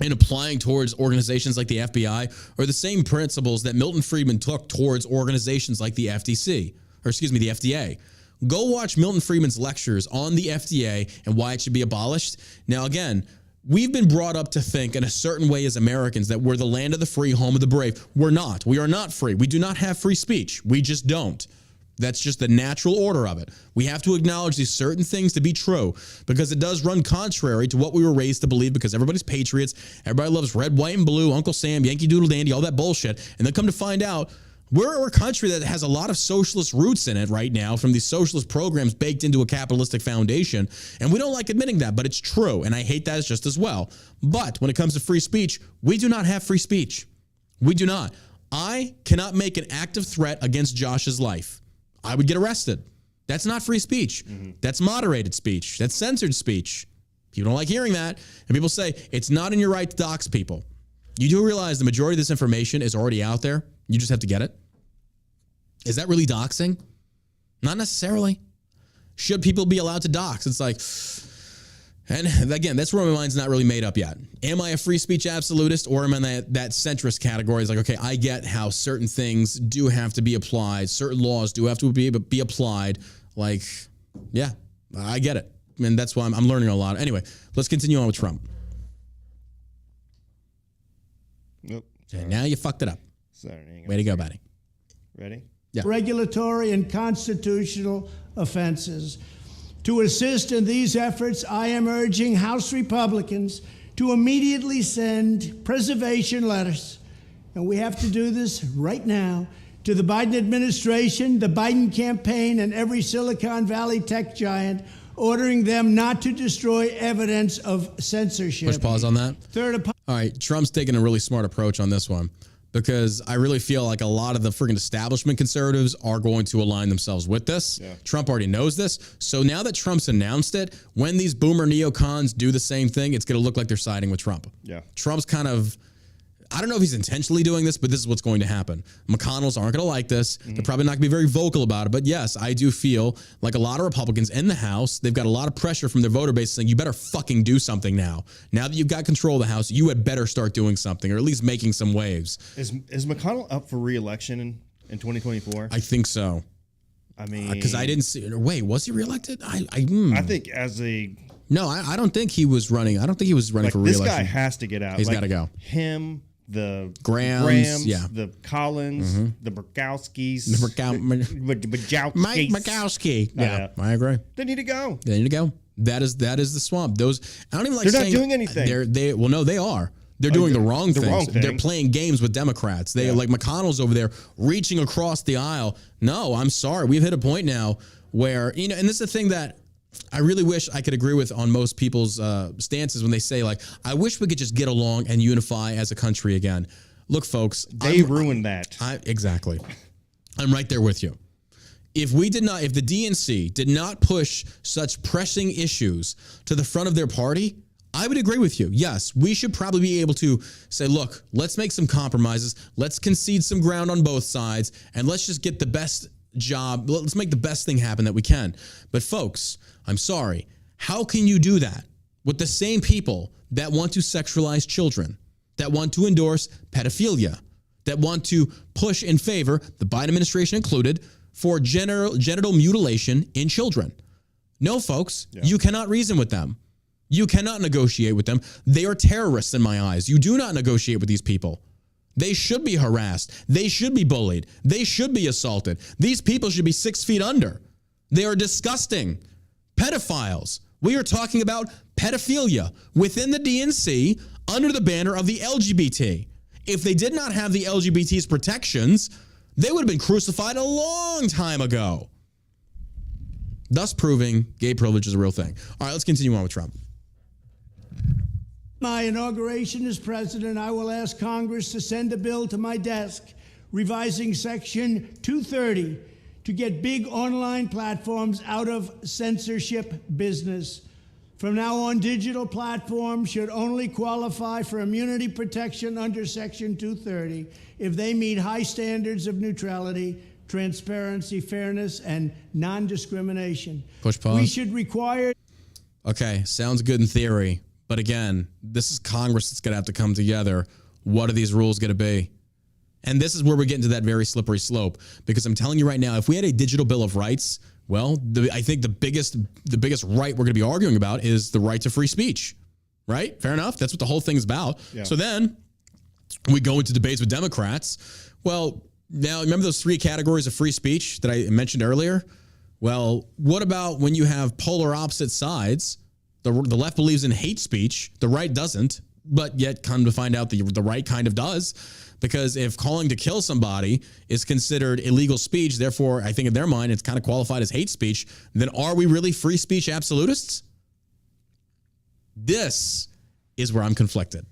and applying towards organizations like the FBI are the same principles that Milton Friedman took towards organizations like the FTC, or excuse me, the FDA. Go watch Milton Friedman's lectures on the FDA and why it should be abolished. Now, again, we've been brought up to think in a certain way as Americans that we're the land of the free, home of the brave. We're not. We are not free. We do not have free speech. We just don't. That's just the natural order of it. We have to acknowledge these certain things to be true because it does run contrary to what we were raised to believe because everybody's patriots. Everybody loves red, white, and blue, Uncle Sam, Yankee Doodle Dandy, all that bullshit. And then come to find out, we're a country that has a lot of socialist roots in it right now from these socialist programs baked into a capitalistic foundation. And we don't like admitting that, but it's true. And I hate that just as well. But when it comes to free speech, we do not have free speech. We do not. I cannot make an active threat against Josh's life. I would get arrested. That's not free speech. Mm-hmm. That's moderated speech. That's censored speech. People don't like hearing that. And people say it's not in your right to dox people. You do realize the majority of this information is already out there. You just have to get it. Is that really doxing? Not necessarily. Should people be allowed to dox? It's like, and again, that's where my mind's not really made up yet. Am I a free speech absolutist or am I in that centrist category? It's like, okay, I get how certain things do have to be applied. Certain laws do have to be applied. Like, yeah, I get it. And that's why I'm learning a lot. Anyway, let's continue on with Trump. Nope. Okay, now you fucked it up. Sorry. Way to go, buddy. Ready? Yeah. Regulatory and constitutional offenses. To assist in these efforts, I am urging House Republicans to immediately send preservation letters, and we have to do this right now, to the Biden administration, the Biden campaign, and every Silicon Valley tech giant, ordering them not to destroy evidence of censorship. Push pause on that. All right, Trump's taking a really smart approach on this one because I really feel like a lot of the freaking establishment conservatives are going to align themselves with this. Yeah. Trump already knows this. So now that Trump's announced it, when these boomer neocons do the same thing, it's going to look like they're siding with Trump. Yeah. Trump's kind of, I don't know if he's intentionally doing this, but this is what's going to happen. McConnells aren't going to like this. Mm-hmm. They're probably not going to be very vocal about it. But yes, I do feel like a lot of Republicans in the House, they've got a lot of pressure from their voter base saying, you better fucking do something now. Now that you've got control of the House, you had better start doing something or at least making some waves. Is McConnell up for re-election in 2024? I think so. I mean, because I didn't see. Wait, was he reelected? I think as a. No, I don't think he was running. I don't think he was running for re-election. This guy has to get out. He's got to go. Him. The Grahams, yeah. The Collins, mm-hmm. the Murkowskis, Mike Murkowski. Yeah, I agree. They need to go. They need to go. That is the swamp. Those I don't even like. They're saying not doing anything. They are. They're doing the wrong things. They're playing games with Democrats. They like McConnell's over there reaching across the aisle. No, I'm sorry. We've hit a point now where and this is the thing that I really wish I could agree with on most people's stances when they say, like, I wish we could just get along and unify as a country again. Look, folks. They ruined that. Exactly. I'm right there with you. If the DNC did not push such pressing issues to the front of their party, I would agree with you. Yes, we should probably be able to say, look, let's make some compromises. Let's concede some ground on both sides, and let's just get the best job. Let's make the best thing happen that we can. But folks, I'm sorry. How can you do that with the same people that want to sexualize children, that want to endorse pedophilia, that want to push in favor, the Biden administration included, for genital mutilation in children? No, folks, you cannot reason with them. You cannot negotiate with them. They are terrorists in my eyes. You do not negotiate with these people. They should be harassed. They should be bullied. They should be assaulted. These people should be 6 feet under. They are disgusting. Pedophiles. We are talking about pedophilia within the DNC under the banner of the LGBT. If they did not have the LGBT's protections, they would have been crucified a long time ago. Thus proving gay privilege is a real thing. All right, let's continue on with Trump. My inauguration as president, I will ask Congress to send a bill to my desk revising Section 230 to get big online platforms out of censorship business. From now on, digital platforms should only qualify for immunity protection under Section 230 if they meet high standards of neutrality, transparency, fairness, and non-discrimination. Push pause. We should require... Okay, sounds good in theory. But again, this is Congress that's going to have to come together. What are these rules going to be? And this is where we're getting to that very slippery slope. Because I'm telling you right now, if we had a digital bill of rights, well, I think the biggest right we're going to be arguing about is the right to free speech. Right? Fair enough. That's what the whole thing's about. Yeah. So then we go into debates with Democrats. Well, now remember those 3 categories of free speech that I mentioned earlier? Well, what about when you have polar opposite sides? The left believes in hate speech. The right doesn't, but yet come to find out the right kind of does. Because if calling to kill somebody is considered illegal speech, therefore, I think in their mind, it's kind of qualified as hate speech, then are we really free speech absolutists? This is where I'm conflicted.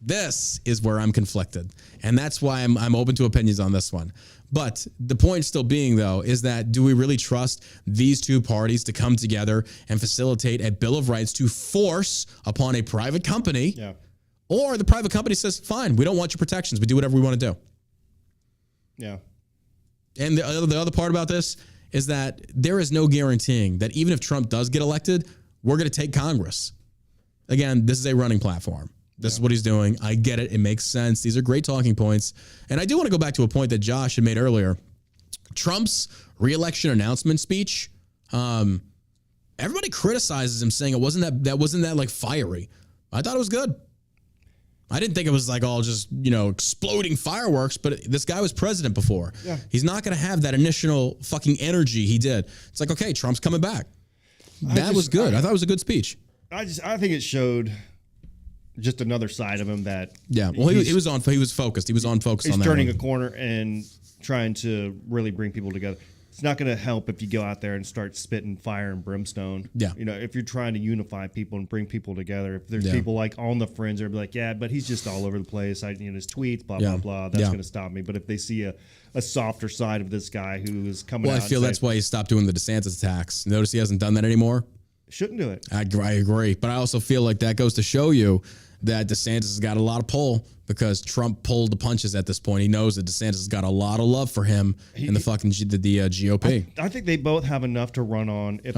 This is where I'm conflicted. And that's why I'm open to opinions on this one. But the point still being, though, is that do we really trust these two parties to come together and facilitate a Bill of Rights to force upon a private company? Yeah. Or the private company says, fine, we don't want your protections. We do whatever we want to do. Yeah. And the other part about this is that there is no guaranteeing that even if Trump does get elected, we're going to take Congress. Again, this is a running platform. This is what he's doing. I get it. It makes sense. These are great talking points. And I do want to go back to a point that Josh had made earlier. Trump's re-election announcement speech, everybody criticizes him saying it wasn't that like fiery. I thought it was good. I didn't think it was like all just, exploding fireworks, but this guy was president before. Yeah. He's not going to have that initial fucking energy he did. It's like, okay, Trump's coming back. That was good. I thought it was a good speech. I think it showed just another side of him that he was focused. He was on focus on that. He's turning a corner and trying to really bring people together. It's not going to help if you go out there and start spitting fire and brimstone. Yeah. If you're trying to unify people and bring people together, if there's people like on the fringe, they'll be like, yeah, but he's just all over the place. His tweets, blah, blah, blah. That's going to stop me. But if they see a softer side of this guy who is coming out. Well, I feel that's why he stopped doing the DeSantis attacks. Notice he hasn't done that anymore. Shouldn't do it. I agree. But I also feel like that goes to show you that DeSantis has got a lot of pull because Trump pulled the punches at this point. He knows that DeSantis has got a lot of love for him in the fucking GOP. I think they both have enough to run on if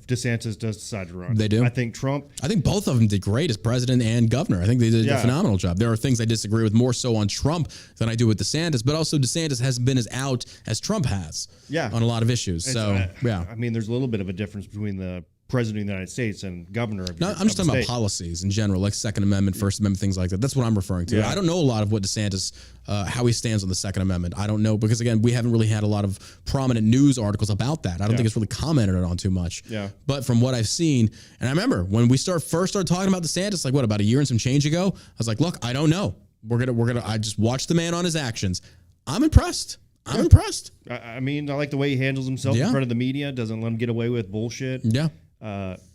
DeSantis does decide to run. They do? I think both of them did great as president and governor. I think they did a phenomenal job. There are things I disagree with more so on Trump than I do with DeSantis, but also DeSantis hasn't been as out as Trump has on a lot of issues. I mean, there's a little bit of a difference between the president of the United States and governor of the I'm just talking about policies in general, like Second Amendment, First Amendment, things like that. That's what I'm referring to. I don't know a lot of what DeSantis, how he stands on the Second Amendment. I don't know because, again, we haven't really had a lot of prominent news articles about that. I don't think it's really commented on too much. Yeah. But from what I've seen, and I remember when we first started talking about DeSantis, like about a year and some change ago, I was like, look, I don't know. I just watched the man on his actions. I'm impressed. I'm impressed. I mean, I like the way he handles himself in front of the media, doesn't let him get away with bullshit. Yeah.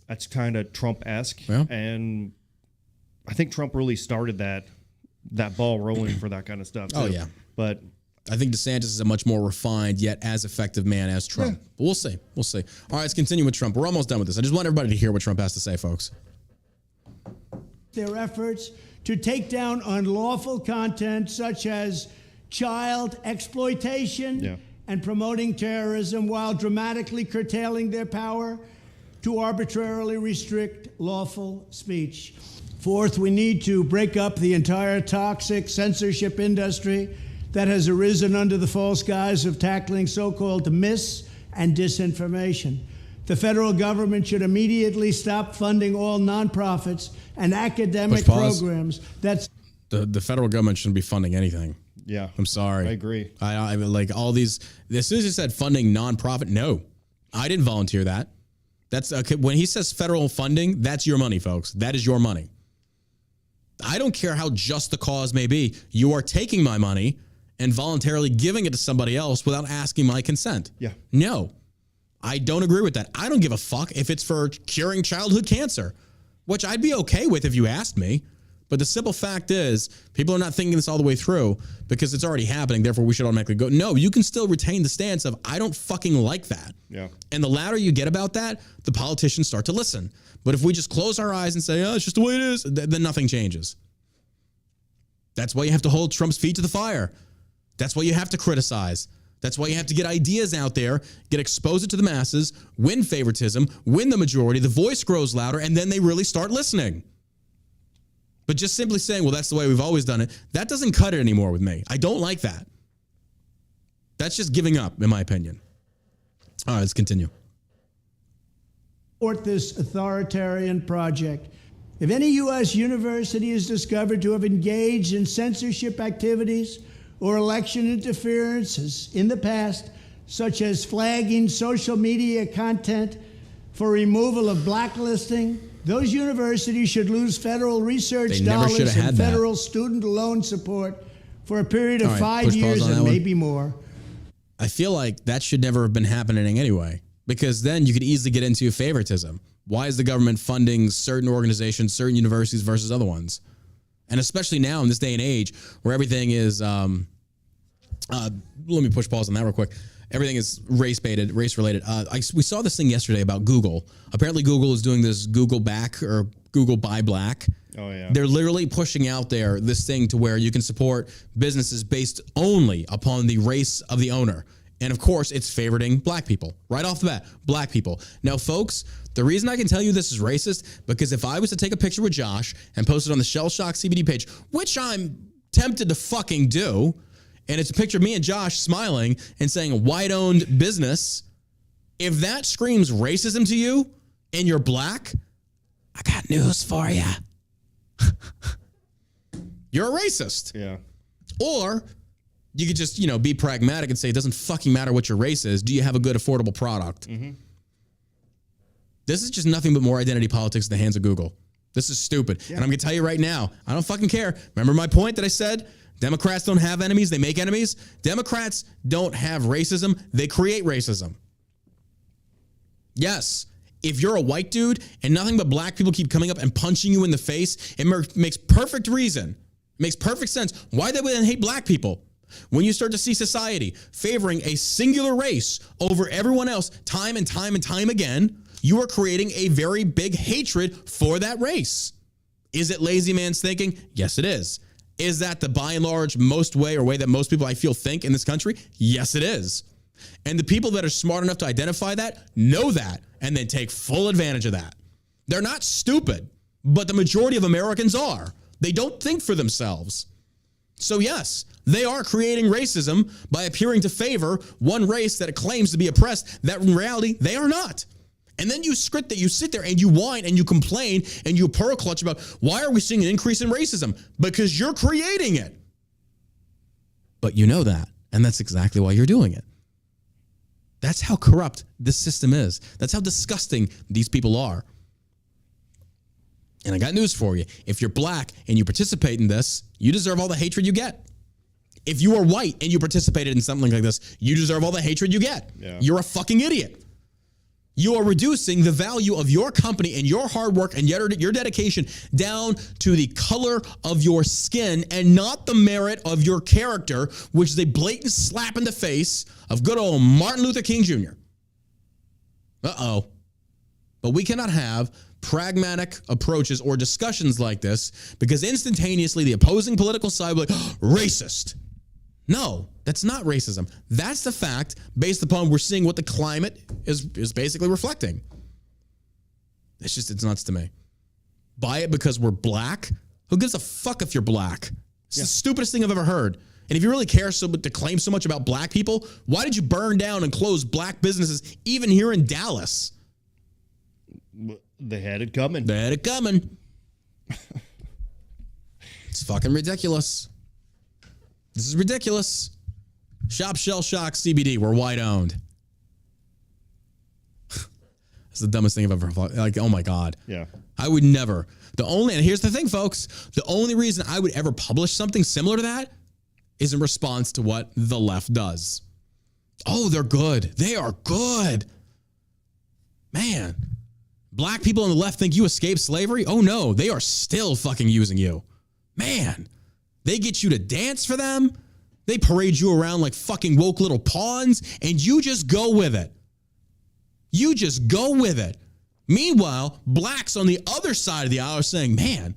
That's kind of Trump-esque, and I think Trump really started that ball rolling for that kind of stuff. Oh yeah, but I think DeSantis is a much more refined yet as effective man as Trump. Yeah. But we'll see. All right, let's continue with Trump. We're almost done with this. I just want everybody to hear what Trump has to say, folks. Their efforts to take down unlawful content such as child exploitation and promoting terrorism while dramatically curtailing their power to arbitrarily restrict lawful speech. Fourth, we need to break up the entire toxic censorship industry that has arisen under the false guise of tackling so-called mis- and disinformation. The federal government should immediately stop funding all nonprofits and academic programs. That's the federal government shouldn't be funding anything. Yeah. I'm sorry. I agree. I like all these. As soon as you said funding nonprofit, no, I didn't volunteer that. That's when he says federal funding, that's your money, folks. That is your money. I don't care how just the cause may be. You are taking my money and voluntarily giving it to somebody else without asking my consent. Yeah. No, I don't agree with that. I don't give a fuck if it's for curing childhood cancer, which I'd be okay with if you asked me. But the simple fact is, people are not thinking this all the way through because it's already happening. Therefore, we should automatically go. No, you can still retain the stance of, I don't fucking like that. Yeah. And the louder you get about that, the politicians start to listen. But if we just close our eyes and say, oh, it's just the way it is, then nothing changes. That's why you have to hold Trump's feet to the fire. That's why you have to criticize. That's why you have to get ideas out there, get exposed to the masses, win favoritism, win the majority, the voice grows louder, and then they really start listening. But just simply saying, well, that's the way we've always done it, that doesn't cut it anymore with me. I don't like that. That's just giving up, in my opinion. All right, let's continue. Support this authoritarian project. If any U.S. university is discovered to have engaged in censorship activities or election interferences in the past, such as flagging social media content for removal of blacklisting, those universities should lose federal research dollars and federal student loan support for a period of 5 years and maybe more. I feel like that should never have been happening anyway, because then you could easily get into favoritism. Why is the government funding certain organizations, certain universities versus other ones? And especially now in this day and age where everything is, let me push pause on that real quick. Everything is race-baited, race-related. We saw this thing yesterday about Google. Apparently Google is doing this Google back or Google buy black. Oh, yeah. They're literally pushing out there this thing to where you can support businesses based only upon the race of the owner. And of course, it's favoriting black people. Right off the bat, black people. Now, folks, the reason I can tell you this is racist, because if I was to take a picture with Josh and post it on the Shell Shock CBD page, which I'm tempted to fucking do, and it's a picture of me and Josh smiling and saying white-owned business, if that screams racism to you and you're black, I got news for you. You're a racist. Yeah. Or you could just, be pragmatic and say it doesn't fucking matter what your race is. Do you have a good, affordable product? Mm-hmm. This is just nothing but more identity politics in the hands of Google. This is stupid. Yeah. And I'm going to tell you right now, I don't fucking care. Remember my point that I said? Democrats don't have enemies, they make enemies. Democrats don't have racism, they create racism. Yes, if you're a white dude and nothing but black people keep coming up and punching you in the face, it makes perfect reason, makes perfect sense why they would then hate black people. When you start to see society favoring a singular race over everyone else time and time and time again, you are creating a very big hatred for that race. Is it lazy man's thinking? Yes, it is. Is that the by and large way that most people I feel think in this country? Yes, it is. And the people that are smart enough to identify that know that and then take full advantage of that. They're not stupid, but the majority of Americans are. They don't think for themselves. So yes, they are creating racism by appearing to favor one race that it claims to be oppressed, that in reality, they are not. And then you sit there and you whine and you complain and you pearl clutch about why are we seeing an increase in racism? Because you're creating it. But you know that, and that's exactly why you're doing it. That's how corrupt this system is. That's how disgusting these people are. And I got news for you. If you're black and you participate in this, you deserve all the hatred you get. If you are white and you participated in something like this, you deserve all the hatred you get. Yeah. You're a fucking idiot. You are reducing the value of your company and your hard work and your dedication down to the color of your skin and not the merit of your character, which is a blatant slap in the face of good old Martin Luther King Jr. Uh-oh. But we cannot have pragmatic approaches or discussions like this because instantaneously the opposing political side will be like, racist. No, that's not racism. That's the fact based upon we're seeing what the climate is basically reflecting. It's nuts to me. Buy it because we're black? Who gives a fuck if you're black? It's the stupidest thing I've ever heard. And if you really care to claim so much about black people, why did you burn down and close black businesses even here in Dallas? They had it coming. They had it coming. It's fucking ridiculous. This is ridiculous. Shop Shell Shock CBD. We're white owned. That's the dumbest thing I've ever thought. Like, oh my God. Yeah. I would never. And here's the thing, folks. The only reason I would ever publish something similar to that is in response to what the left does. Oh, they're good. They are good. Man. Black people on the left think you escaped slavery? Oh no, they are still fucking using you. Man. They get you to dance for them. They parade you around like fucking woke little pawns, and you just go with it. You just go with it. Meanwhile, blacks on the other side of the aisle are saying, man,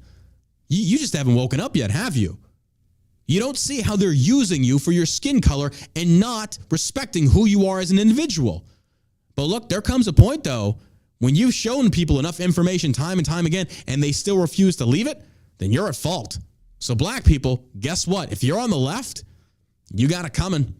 you just haven't woken up yet, have you? You don't see how they're using you for your skin color and not respecting who you are as an individual. But look, there comes a point, though, when you've shown people enough information time and time again and they still refuse to leave it, then you're at fault. So black people, guess what? If you're on the left, you got it coming.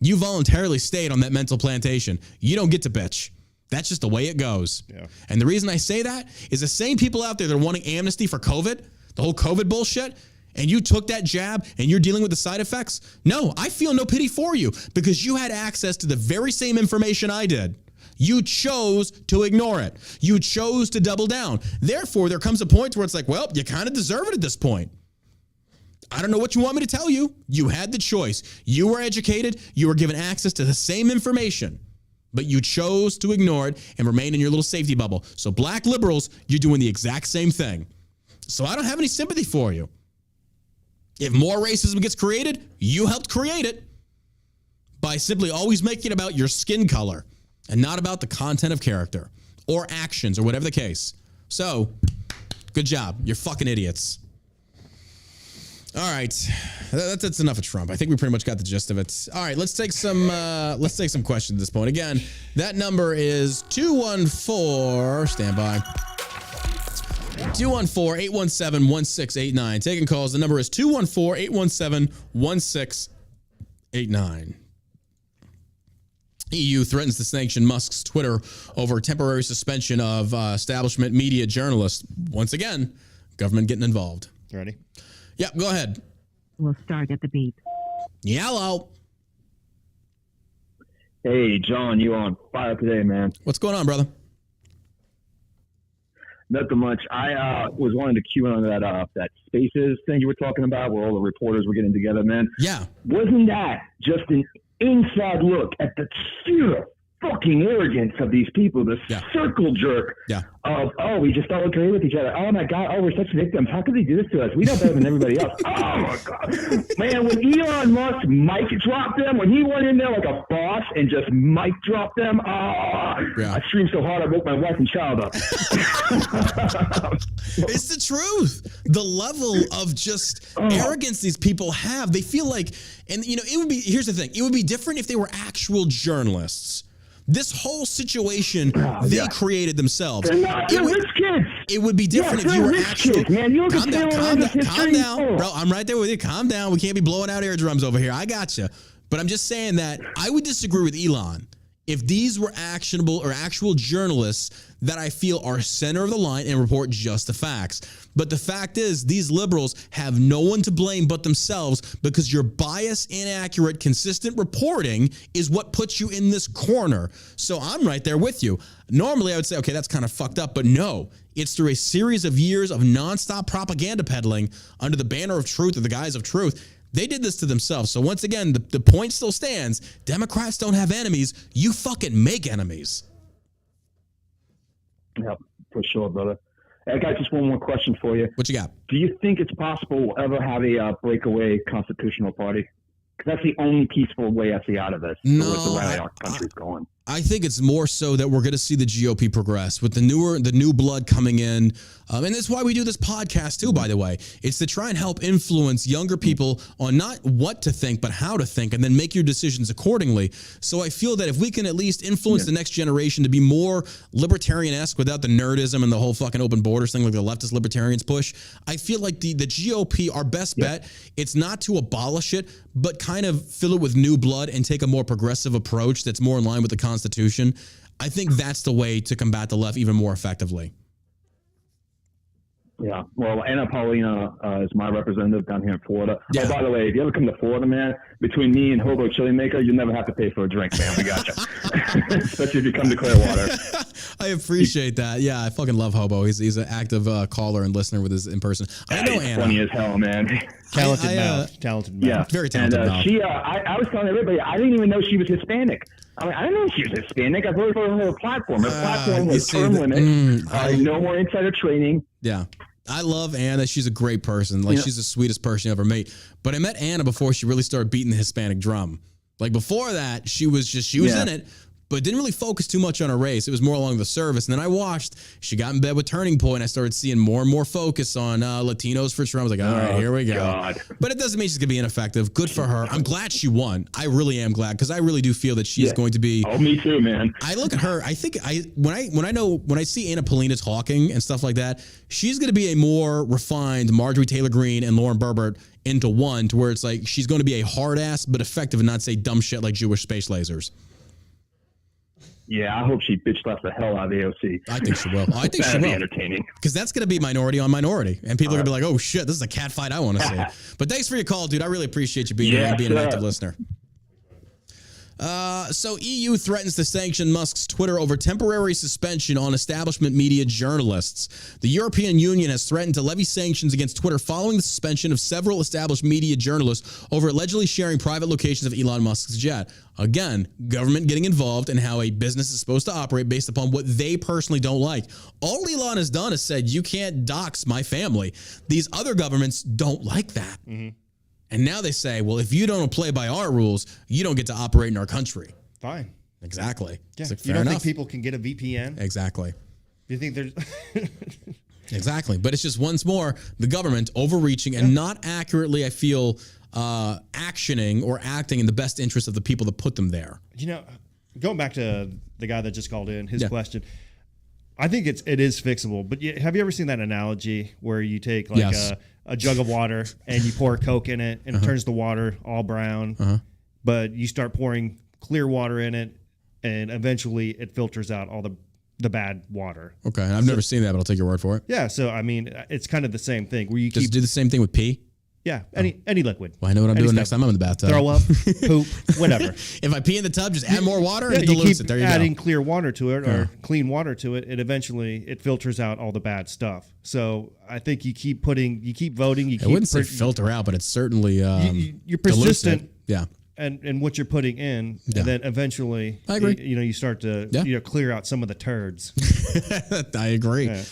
You voluntarily stayed on that mental plantation. You don't get to bitch. That's just the way it goes. Yeah. And the reason I say that is the same people out there that are wanting amnesty for COVID, the whole COVID bullshit, and you took that jab and you're dealing with the side effects. No, I feel no pity for you because you had access to the very same information I did. You chose to ignore it. You chose to double down. Therefore, there comes a point where it's like, well, you kind of deserve it at this point. I don't know what you want me to tell you. You had the choice. You were educated. You were given access to the same information, but you chose to ignore it and remain in your little safety bubble. So black liberals, you're doing the exact same thing. So I don't have any sympathy for you. If more racism gets created, you helped create it by simply always making it about your skin color and not about the content of character or actions or whatever the case. So, good job. You're fucking idiots. All right, that's enough of Trump. I think we pretty much got the gist of it. All right, let's take some questions at this point. Again, that number is 214. Stand by. 214-817-1689. Taking calls. The number is 214-817-1689. EU threatens to sanction Musk's Twitter over temporary suspension of establishment media journalists. Once again, government getting involved. Ready? Yep, go ahead. We'll start at the beep. Hello. Hey, John, you on fire today, man. What's going on, brother? Nothing much. I was wanting to cue in on that Spaces thing you were talking about where all the reporters were getting together, man. Yeah. Wasn't that just an inside look at the sheer fucking arrogance of these people, the circle jerk of, oh, we just all agree with each other. Oh, my God. Oh, we're such victims. How could they do this to us? We know better than everybody else. Oh, my God. Man, when Elon Musk mic dropped them, when he went in there like a boss and just mic dropped them, I screamed so hard I woke my wife and child up. It's the truth. The level of just arrogance these people have. They feel like, and, you know, it would be, here's the thing. It would be different if they were actual journalists. This whole situation they created themselves. They're rich kids. It would be different if you were actual. Man, you calm down, bro. I'm right there with you. Calm down. We can't be blowing out eardrums over here. I got you. But I'm just saying that I would disagree with Elon if these were actionable or actual journalists that I feel are center of the line and report just the facts. But the fact is, these liberals have no one to blame but themselves because your biased, inaccurate, consistent reporting is what puts you in this corner. So I'm right there with you. Normally, I would say, okay, that's kind of fucked up. But no, it's through a series of years of nonstop propaganda peddling under the banner of truth or the guise of truth. They did this to themselves. So once again, the point still stands. Democrats don't have enemies. You fucking make enemies. Yep, for sure, brother. I got just one more question for you. What you got? Do you think it's possible we'll ever have a breakaway constitutional party? Because that's the only peaceful way I see out of this. No, with the way our country's going. I think it's more so that we're going to see the GOP progress with the new blood coming in. And that's why we do this podcast too, by the way. It's to try and help influence younger people on not what to think, but how to think, and then make your decisions accordingly. So I feel that if we can at least influence the next generation to be more libertarian-esque without the nerdism and the whole fucking open borders thing like the leftist libertarians push, I feel like the GOP, our best bet, it's not to abolish it, but kind of fill it with new blood and take a more progressive approach that's more in line with the Constitution. I think that's the way to combat the left even more effectively. Yeah. Well, Anna Paulina is my representative down here in Florida. Yeah. Oh, by the way, if you ever come to Florida, man, between me and Hobo Chili Maker, you'll never have to pay for a drink, man. We got you. Especially if you come to Clearwater. I appreciate that. Yeah, I fucking love Hobo. He's an active caller and listener with his in person. I know Anna. Funny as hell, man. Talented mouth. Yeah, very talented and, mouth. I was telling everybody, I didn't even know she was Hispanic. I didn't know she was Hispanic. I voted for her platform. Her platform was term limit. No more insider trading. Yeah. I love Anna. She's a great person. Like, she's the sweetest person you ever met. But I met Anna before she really started beating the Hispanic drum. Like, before that, she was in it, but didn't really focus too much on her race. It was more along the service. And then I watched, she got in bed with Turning Point. I started seeing more and more focus on Latinos for Trump. I was like, all right, here we go. God. But it doesn't mean she's going to be ineffective. Good for her. I'm glad she won. I really am glad, because I really do feel that she's going to be. Oh, me too, man. I look at her. I think when I see Anna Paulina talking and stuff like that, she's going to be a more refined Marjorie Taylor Greene and Lauren Boebert into one, to where it's like she's going to be a hard ass but effective and not say dumb shit like Jewish space lasers. Yeah, I hope she bitch slaps the hell out of AOC. I think she will. I think she will. That'd be entertaining. Because that's going to be minority on minority. And people are going to be like, oh, shit, this is a cat fight I want to see. But thanks for your call, dude. I really appreciate you being here and being an active listener. So EU threatens to sanction Musk's Twitter over temporary suspension on establishment media journalists. The European Union has threatened to levy sanctions against Twitter following the suspension of several established media journalists over allegedly sharing private locations of Elon Musk's jet. Again, government getting involved in how a business is supposed to operate based upon what they personally don't like. All Elon has done is said, you can't dox my family. These other governments don't like that. Mm-hmm. And now they say, well, if you don't play by our rules, you don't get to operate in our country. Fine. Exactly. Yeah. Like, you don't think people can get a VPN? Exactly. You think there's... Exactly. But it's just once more, the government overreaching and not accurately, I feel, actioning or acting in the best interest of the people that put them there. You know, going back to the guy that just called in, his question, I think it is fixable. But have you ever seen that analogy where you take like a jug of water and you pour Coke in it and it turns the water all brown, but you start pouring clear water in it and eventually it filters out all the bad water. Okay. I've never seen that, but I'll take your word for it. Yeah. So, I mean, it's kind of the same thing where you Does it do the same thing with pee? Yeah, any liquid. Well, I know what I'm doing next time I'm in the bathtub. Throw up, poop, whatever. If I pee in the tub, just add more water and dilute it. There you go. Adding clear water to it or clean water to it, it filters out all the bad stuff. So I think you keep voting. I wouldn't say filter out, but it's certainly you're persistent. Yeah. And what you're putting in, and then eventually, I agree. You start to clear out some of the turds. I agree. Yeah.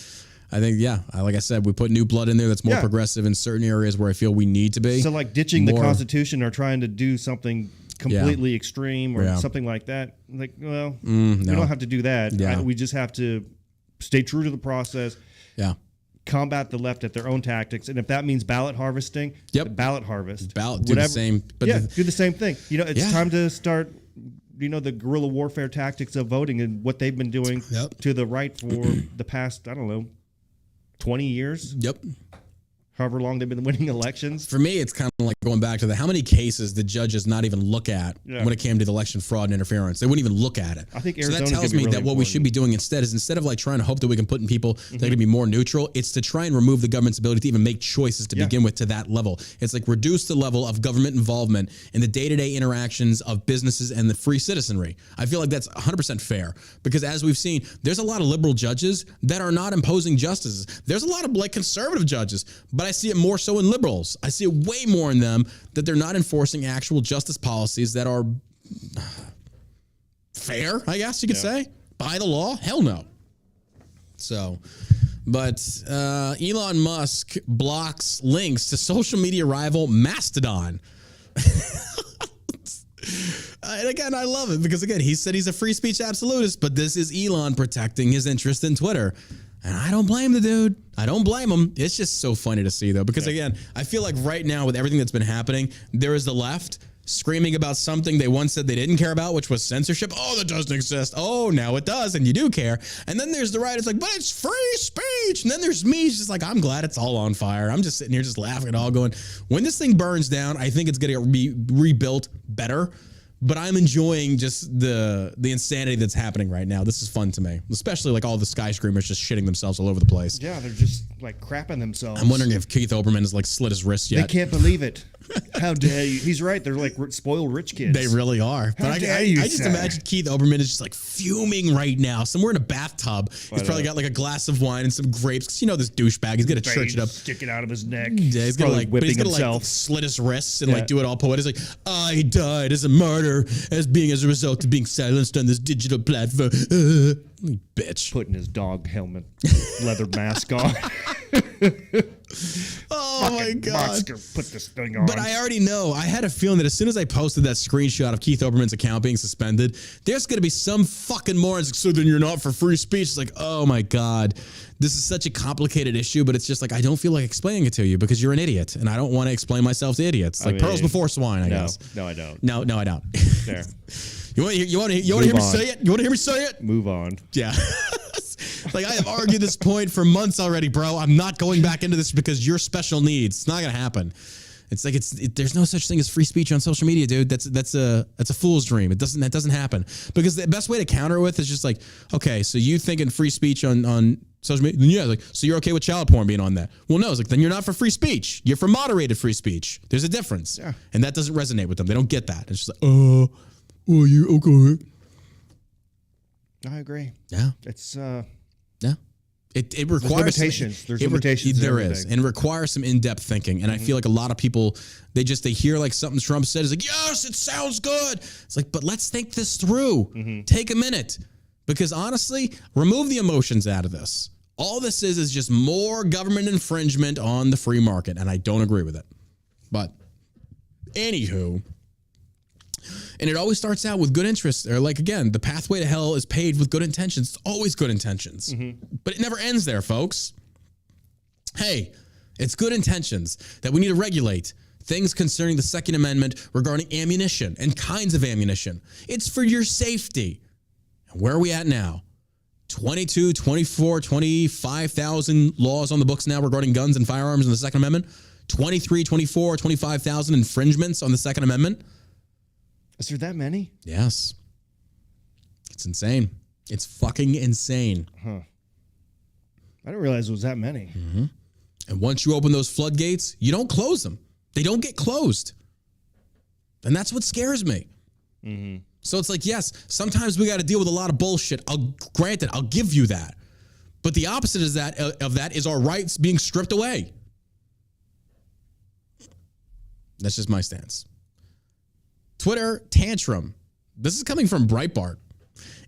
I think, like I said, we put new blood in there that's more progressive in certain areas where I feel we need to be. So like ditching the Constitution or trying to do something completely extreme or something like that. Like, well, we don't have to do that. Yeah. We just have to stay true to the process. Yeah. Combat the left at their own tactics. And if that means ballot harvesting, ballot harvest. Do the same. But do the same thing. It's time to start... the guerrilla warfare tactics of voting and what they've been doing to the right for the past, 20 years. Yep. However long they've been winning elections. For me, it's kind of like going back to how many cases did judges not even look at when it came to the election fraud and interference? They wouldn't even look at it. I think so that tells me that what we should be doing instead of like trying to hope that we can put in people that are going to be more neutral, it's to try and remove the government's ability to even make choices to begin with to that level. It's like reduce the level of government involvement in the day-to-day interactions of businesses and the free citizenry. I feel like that's 100% fair because as we've seen, there's a lot of liberal judges that are not imposing justices. There's a lot of like conservative judges, but I see it more so in liberals. I see it way more in them that they're not enforcing actual justice policies that are fair, I guess you could say, by the law. Hell no. So, but Elon Musk blocks links to social media rival Mastodon. And again, I love it because again, he said he's a free speech absolutist, but this is Elon protecting his interest in Twitter. And I don't blame the dude. I don't blame him. It's just so funny to see, though, because, again, I feel like right now with everything that's been happening, there is the left screaming about something they once said they didn't care about, which was censorship. Oh, that doesn't exist. Oh, now it does, and you do care. And then there's the right. It's like, but it's free speech. And then there's me. It's just like, I'm glad it's all on fire. I'm just sitting here just laughing at it all going, when this thing burns down, I think it's going to be rebuilt better. But I'm enjoying just the insanity that's happening right now. This is fun to me, especially like all the skyscrapers just shitting themselves all over the place. Yeah, they're just like crapping themselves. I'm wondering if Keith Olbermann has like slit his wrist yet. They can't believe it. How dare you? He's right. They're like spoiled rich kids. They really are. But I just imagine Keith Olbermann is just like fuming right now, somewhere in a bathtub. He's probably got like a glass of wine and some grapes. Because you know this douchebag, he's gonna church it up, sticking out of his neck. Yeah, he's gonna like whipping himself, like slit his wrists and like do it all poetic. He's like, I died as a martyr, as a result of being silenced on this digital platform. Bitch, putting his dog helmet, leather mask on. Oh my God! Monster, put this thing on. But I already know. I had a feeling that as soon as I posted that screenshot of Keith Olbermann's account being suspended, there's going to be some fucking morons like, so then you're not for free speech. It's like, oh my God, this is such a complicated issue. But it's just like I don't feel like explaining it to you because you're an idiot, and I don't want to explain myself to idiots. Like pearls before swine, I guess. No, I don't. No, I don't. There. You want to hear me say it? You want to hear me say it? Move on. Yeah. Like I have argued this point for months already, bro. I'm not going back into this because you're special needs. It's not gonna happen. It's like there's no such thing as free speech on social media, dude. That's a fool's dream. That doesn't happen. Because the best way to counter it with is just like, okay, so you thinking free speech on social media? Then yeah, like so you're okay with child porn being on that? Well, no, it's like then you're not for free speech. You're for moderated free speech. There's a difference, and that doesn't resonate with them. They don't get that. It's just like, oh, you okay? I agree. Yeah, it's yeah. It requires limitations. There's limitations. There is, and it requires some in-depth thinking. And I feel like a lot of people they hear like something Trump said is like, yes, it sounds good. It's like, but let's think this through. Take a minute, because honestly, remove the emotions out of this. All this is just more government infringement on the free market, and I don't agree with it. But anywho. And it always starts out with good interests. Or like, again, the pathway to hell is paved with good intentions. It's always good intentions. But it never ends there, folks. Hey, it's good intentions that we need to regulate things concerning the Second Amendment regarding ammunition and kinds of ammunition. It's for your safety. And where are we at now? 22, 24, 25,000 laws on the books now regarding guns and firearms in the Second Amendment. 23, 24, 25,000 infringements on the Second Amendment. Is there that many? Yes. It's insane. It's fucking insane. Huh. I didn't realize it was that many. And once you open those floodgates, you don't close them. They don't get closed. And that's what scares me. So it's like, yes, sometimes we got to deal with a lot of bullshit. Granted, I'll give you that. But the opposite of that is our rights being stripped away. That's just my stance. Twitter tantrum. This is coming from Breitbart.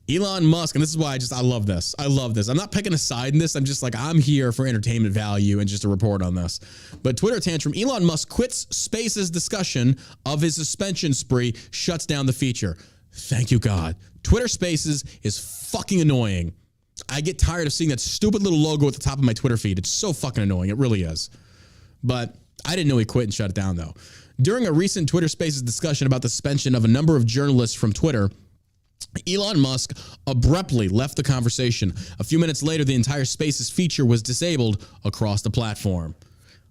Elon Musk, and this is why I love this. I love this. I'm not picking a side in this. I'm just like, I'm here for entertainment value and just a report on this. But Twitter tantrum, Elon Musk quits Space's discussion of his suspension spree, shuts down the feature. Thank you, God. Twitter Spaces is fucking annoying. I get tired of seeing that stupid little logo at the top of my Twitter feed. It's so fucking annoying. It really is. But I didn't know he quit and shut it down, though. During a recent Twitter Spaces discussion about the suspension of a number of journalists from Twitter, Elon Musk abruptly left the conversation. A few minutes later, the entire Spaces feature was disabled across the platform.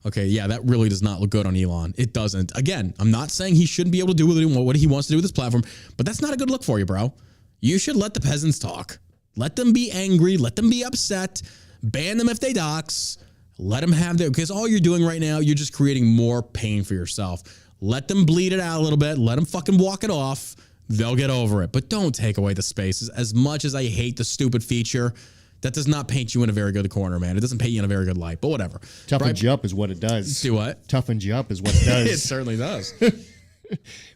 Okay, yeah, that really does not look good on Elon. It doesn't. Again, I'm not saying he shouldn't be able to do what he wants to do with his platform, but that's not a good look for you, bro. You should let the peasants talk. Let them be angry. Let them be upset. Ban them if they dox. Let them have their, because all you're doing right now, you're just creating more pain for yourself. Let them bleed it out a little bit. Let them fucking walk it off. They'll get over it. But don't take away the Spaces. As much as I hate the stupid feature, that does not paint you in a very good corner, man. It doesn't paint you in a very good light, but whatever. Toughens you up is what it does. Do what? Toughens you up is what it does. It certainly does.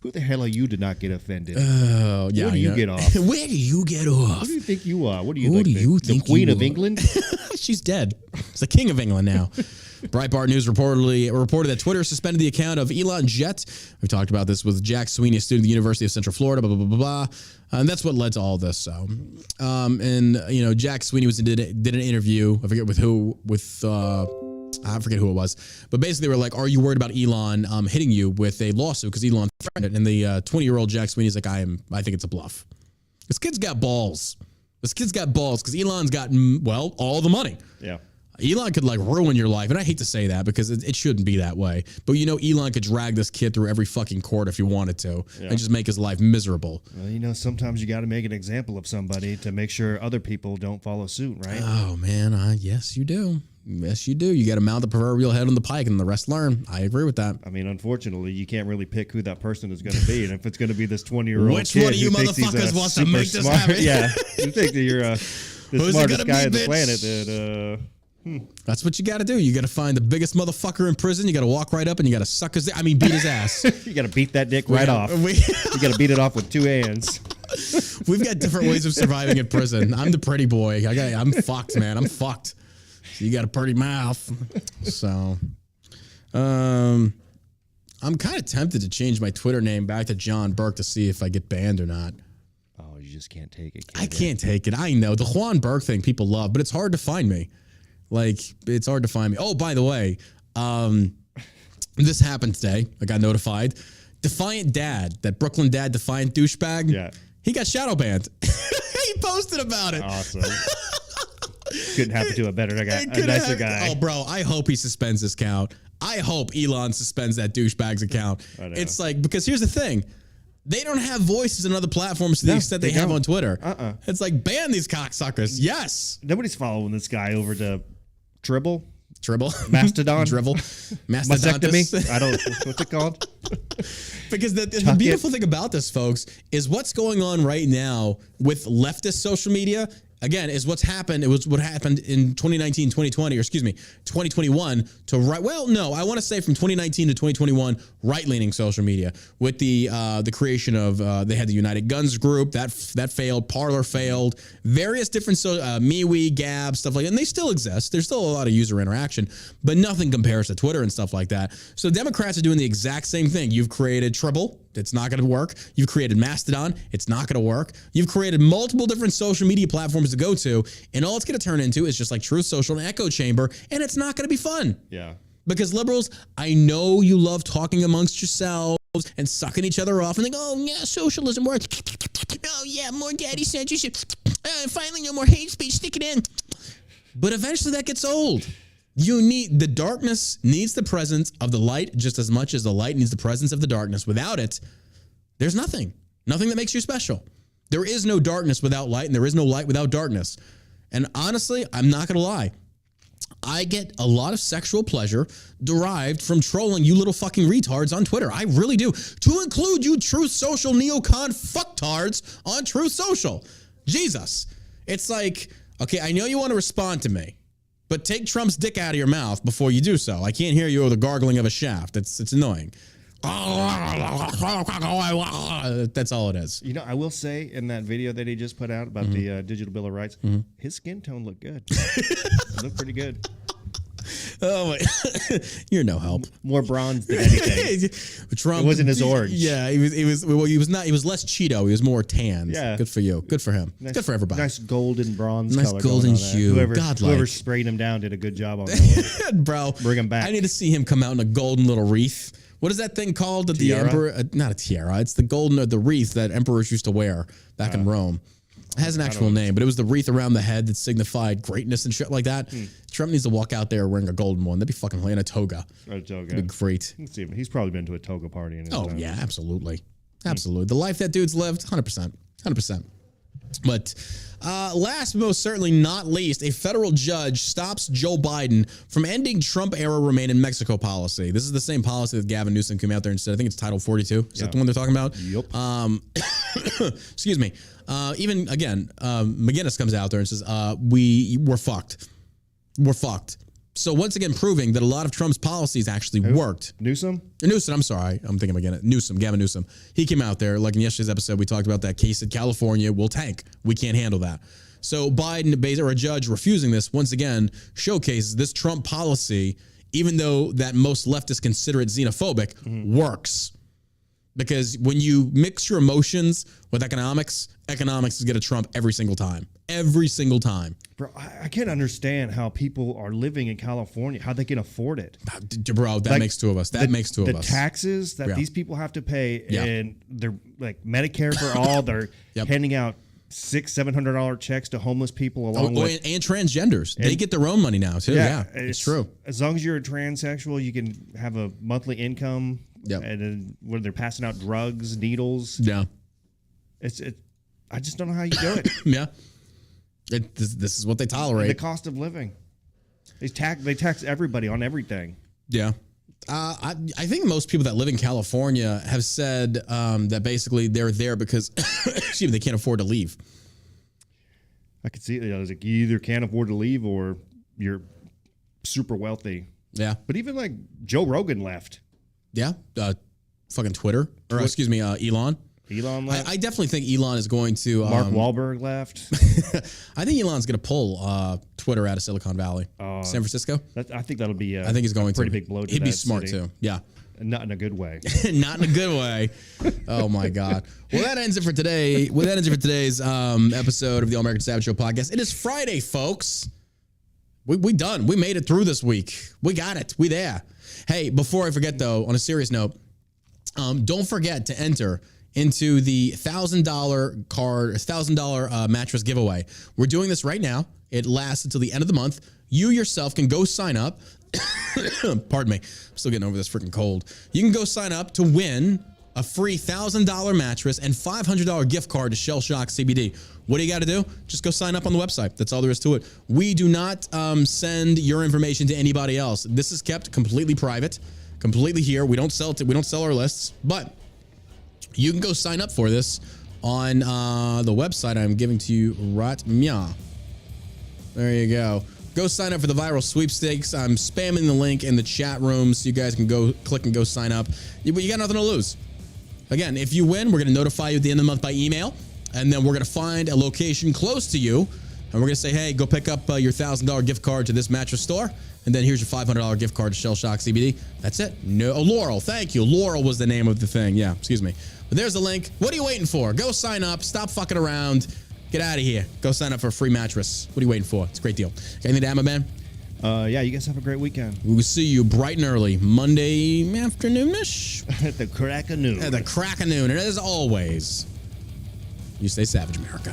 Who the hell are you to not get offended? Oh, yeah. Where do you get off? Where do you get off? Who do you think you are? What do you Who like? do you think the Queen you of are? England? She's dead. It's the King of England now. Breitbart News reported that Twitter suspended the account of Elon Jet. We talked about this with Jack Sweeney, a student at the University of Central Florida, blah, blah, blah, blah, blah. And that's what led to all this. So, Jack Sweeney did an interview. I forget with who, I forget who it was. But basically, they were like, are you worried about Elon hitting you with a lawsuit? Because Elon threatened it. And the 20-year-old Jack Sweeney's like, I think it's a bluff. This kid's got balls. Because Elon's got, all the money. Yeah. Elon could like ruin your life. And I hate to say that because it shouldn't be that way. But Elon could drag this kid through every fucking court if he wanted to and just make his life miserable. Well, sometimes you got to make an example of somebody to make sure other people don't follow suit, right? Oh, man. Yes, you do. Yes, you do. You got to mount the proverbial head on the pike and the rest learn. I agree with that. I mean, unfortunately, you can't really pick who that person is going to be. And if it's going to be this 20-year-old Which one of you motherfuckers wants to make this happen? Yeah. You think that you're the smartest guy on the planet that... That's what you got to do. You got to find the biggest motherfucker in prison. You got to walk right up and you got to suck his... beat his ass. You got to beat that dick right off. You got to beat it off with 2 hands. We've got different ways of surviving in prison. I'm the pretty boy. I'm fucked, man. I'm fucked. You got a pretty mouth. So, I'm kind of tempted to change my Twitter name back to John Burke to see if I get banned or not. Oh, you just can't take it. I can't take it. I know. The Juan Burke thing people love, but it's hard to find me. It's hard to find me. Oh, by the way, this happened today. I got notified. Defiant Dad, that Brooklyn Dad Defiant douchebag. Yeah. He got shadow banned. He posted about it. Awesome. Couldn't happen to a better guy, a nicer guy. Oh, bro, I hope he suspends his account. I hope Elon suspends that douchebag's account. It's because here's the thing. They don't have voices in other platforms to the extent they have on Twitter. It's like, ban these cocksuckers. Yes. Nobody's following this guy over to Tribble. Mastodon? Dribble? Mastectomy? I don't know. What's it called? Because the beautiful thing about this, folks, is what's going on right now with leftist social media. Again, is what's happened. It was what happened in 2019, 2020, or excuse me, 2021 to right. Well, no, I want to say from 2019 to 2021, right-leaning social media with the creation of they had the United Guns group that failed, Parler failed, various different MeWe, Gab, stuff like that, and they still exist. There's still a lot of user interaction, but nothing compares to Twitter and stuff like that. So Democrats are doing the exact same thing. You've created Tribble. It's not going to work. You've created Mastodon. It's not going to work. You've created multiple different social media platforms to go to, and all it's going to turn into is just like Truth Social and Echo Chamber, and it's not going to be fun. Yeah. Because liberals, I know you love talking amongst yourselves and sucking each other off and think, oh, yeah, socialism works. Oh, yeah, more daddy censorship. Finally, no more hate speech. Stick it in. But eventually that gets old. The darkness needs the presence of the light just as much as the light needs the presence of the darkness. Without it, there's nothing that makes you special. There is no darkness without light, and there is no light without darkness. And honestly, I'm not going to lie. I get a lot of sexual pleasure derived from trolling you little fucking retards on Twitter. I really do. To include you Truth Social neocon fucktards on Truth Social. Jesus. It's like, okay, I know you want to respond to me, but take Trump's dick out of your mouth before you do so. I can't hear you over the gargling of a shaft. It's annoying. That's all it is. I will say in that video that he just put out about the Digital Bill of Rights, his skin tone looked good. It looked pretty good. Oh, my. You're no help. More bronze than anything. Trump, it wasn't his orange. Yeah, he was less Cheeto. He was more tan. Yeah. Good for you. Good for him. Good for everybody. Nice golden bronze nice color. Nice golden hue. Whoever sprayed him down did a good job on that one. Bro. Bring him back. I need to see him come out in a golden little wreath. What is that thing called that the emperor? Not a tiara. It's the golden the wreath that emperors used to wear back in Rome. It has an actual name, but it was the wreath around the head that signified greatness and shit like that. Trump needs to walk out there wearing a golden one. That'd be fucking hilarious. A toga. A toga. That'd be great. He's probably been to a toga party in his time. Yeah, absolutely. Absolutely. The life that dude's lived, 100%. 100%. But last but most certainly not least, a federal judge stops Joe Biden from ending Trump-era Remain in Mexico policy. This is the same policy that Gavin Newsom came out there and said. I think it's Title 42. Is that the one they're talking about? Yep. Excuse me. Even, again, McGinnis comes out there and says, we're fucked. We're fucked. So once again, proving that a lot of Trump's policies actually worked. Newsom, I'm sorry. I'm thinking again. Gavin Newsom. He came out there, like in yesterday's episode, we talked about that case in California will tank. We can't handle that. So Biden, or a judge refusing this, once again, showcases this Trump policy, even though that most leftists consider it xenophobic, works. Because when you mix your emotions with economics is going to trump every single time. Every single time. Bro, I can't understand how people are living in California, how they can afford it. Bro, that makes two of us. That makes two of us. The taxes that these people have to pay, and they're like Medicare for all, they're handing out $600-700 checks to homeless people along with and transgenders. They get their own money now too. Yeah, it's true. As long as you're a transsexual, you can have a monthly income. Yep. And where they're passing out drugs, needles. Yeah. I just don't know how you do it. Yeah. This is what they tolerate. And the cost of living. They tax everybody on everything. Yeah. I think most people that live in California have said that basically they're there because they can't afford to leave. I could see it. Like you either can't afford to leave or you're super wealthy. Yeah. But even like Joe Rogan left. Yeah. Fucking Twitter. Or excuse me, Elon. Elon left. I definitely think Elon is going to... Mark Wahlberg left. I think Elon's going to pull Twitter out of Silicon Valley. San Francisco? I think that'll be I think he's going a pretty big blow to He'd that be smart city. too. Yeah. Not in a good way. Not in a good way. Oh my God. Well, that ends it for today. Well, that ends it for today's episode of the All American Savage Show podcast. It is Friday, folks. We done. We made it through this week. We got it. We there. Hey, before I forget though, on a serious note, don't forget to enter into the $1,000 mattress giveaway. We're doing this right now. It lasts until the end of the month. You yourself can go sign up. Pardon me. I'm still getting over this freaking cold. You can go sign up to win a free $1,000 mattress and $500 gift card to Shell Shock CBD. What do you got to do? Just go sign up on the website. That's all there is to it. We do not send your information to anybody else. This is kept completely private, completely here. We don't sell it. We don't sell our lists, but you can go sign up for this on the website I'm giving to you right now. There you go. Go sign up for the viral sweepstakes. I'm spamming the link in the chat room so you guys can go click and go sign up. You got nothing to lose. Again, if you win, we're going to notify you at the end of the month by email, and then we're going to find a location close to you, and we're going to say, hey, go pick up your $1,000 gift card to this mattress store, and then here's your $500 gift card to Shell Shock CBD. That's it. No, Laurel. Thank you. Laurel was the name of the thing. Yeah, excuse me. But there's the link. What are you waiting for? Go sign up. Stop fucking around. Get out of here. Go sign up for a free mattress. What are you waiting for? It's a great deal. Got anything to add, my man? Yeah, you guys have a great weekend. We will see you bright and early Monday afternoonish. At the crack of noon. At the crack of noon. And as always, you stay savage, America.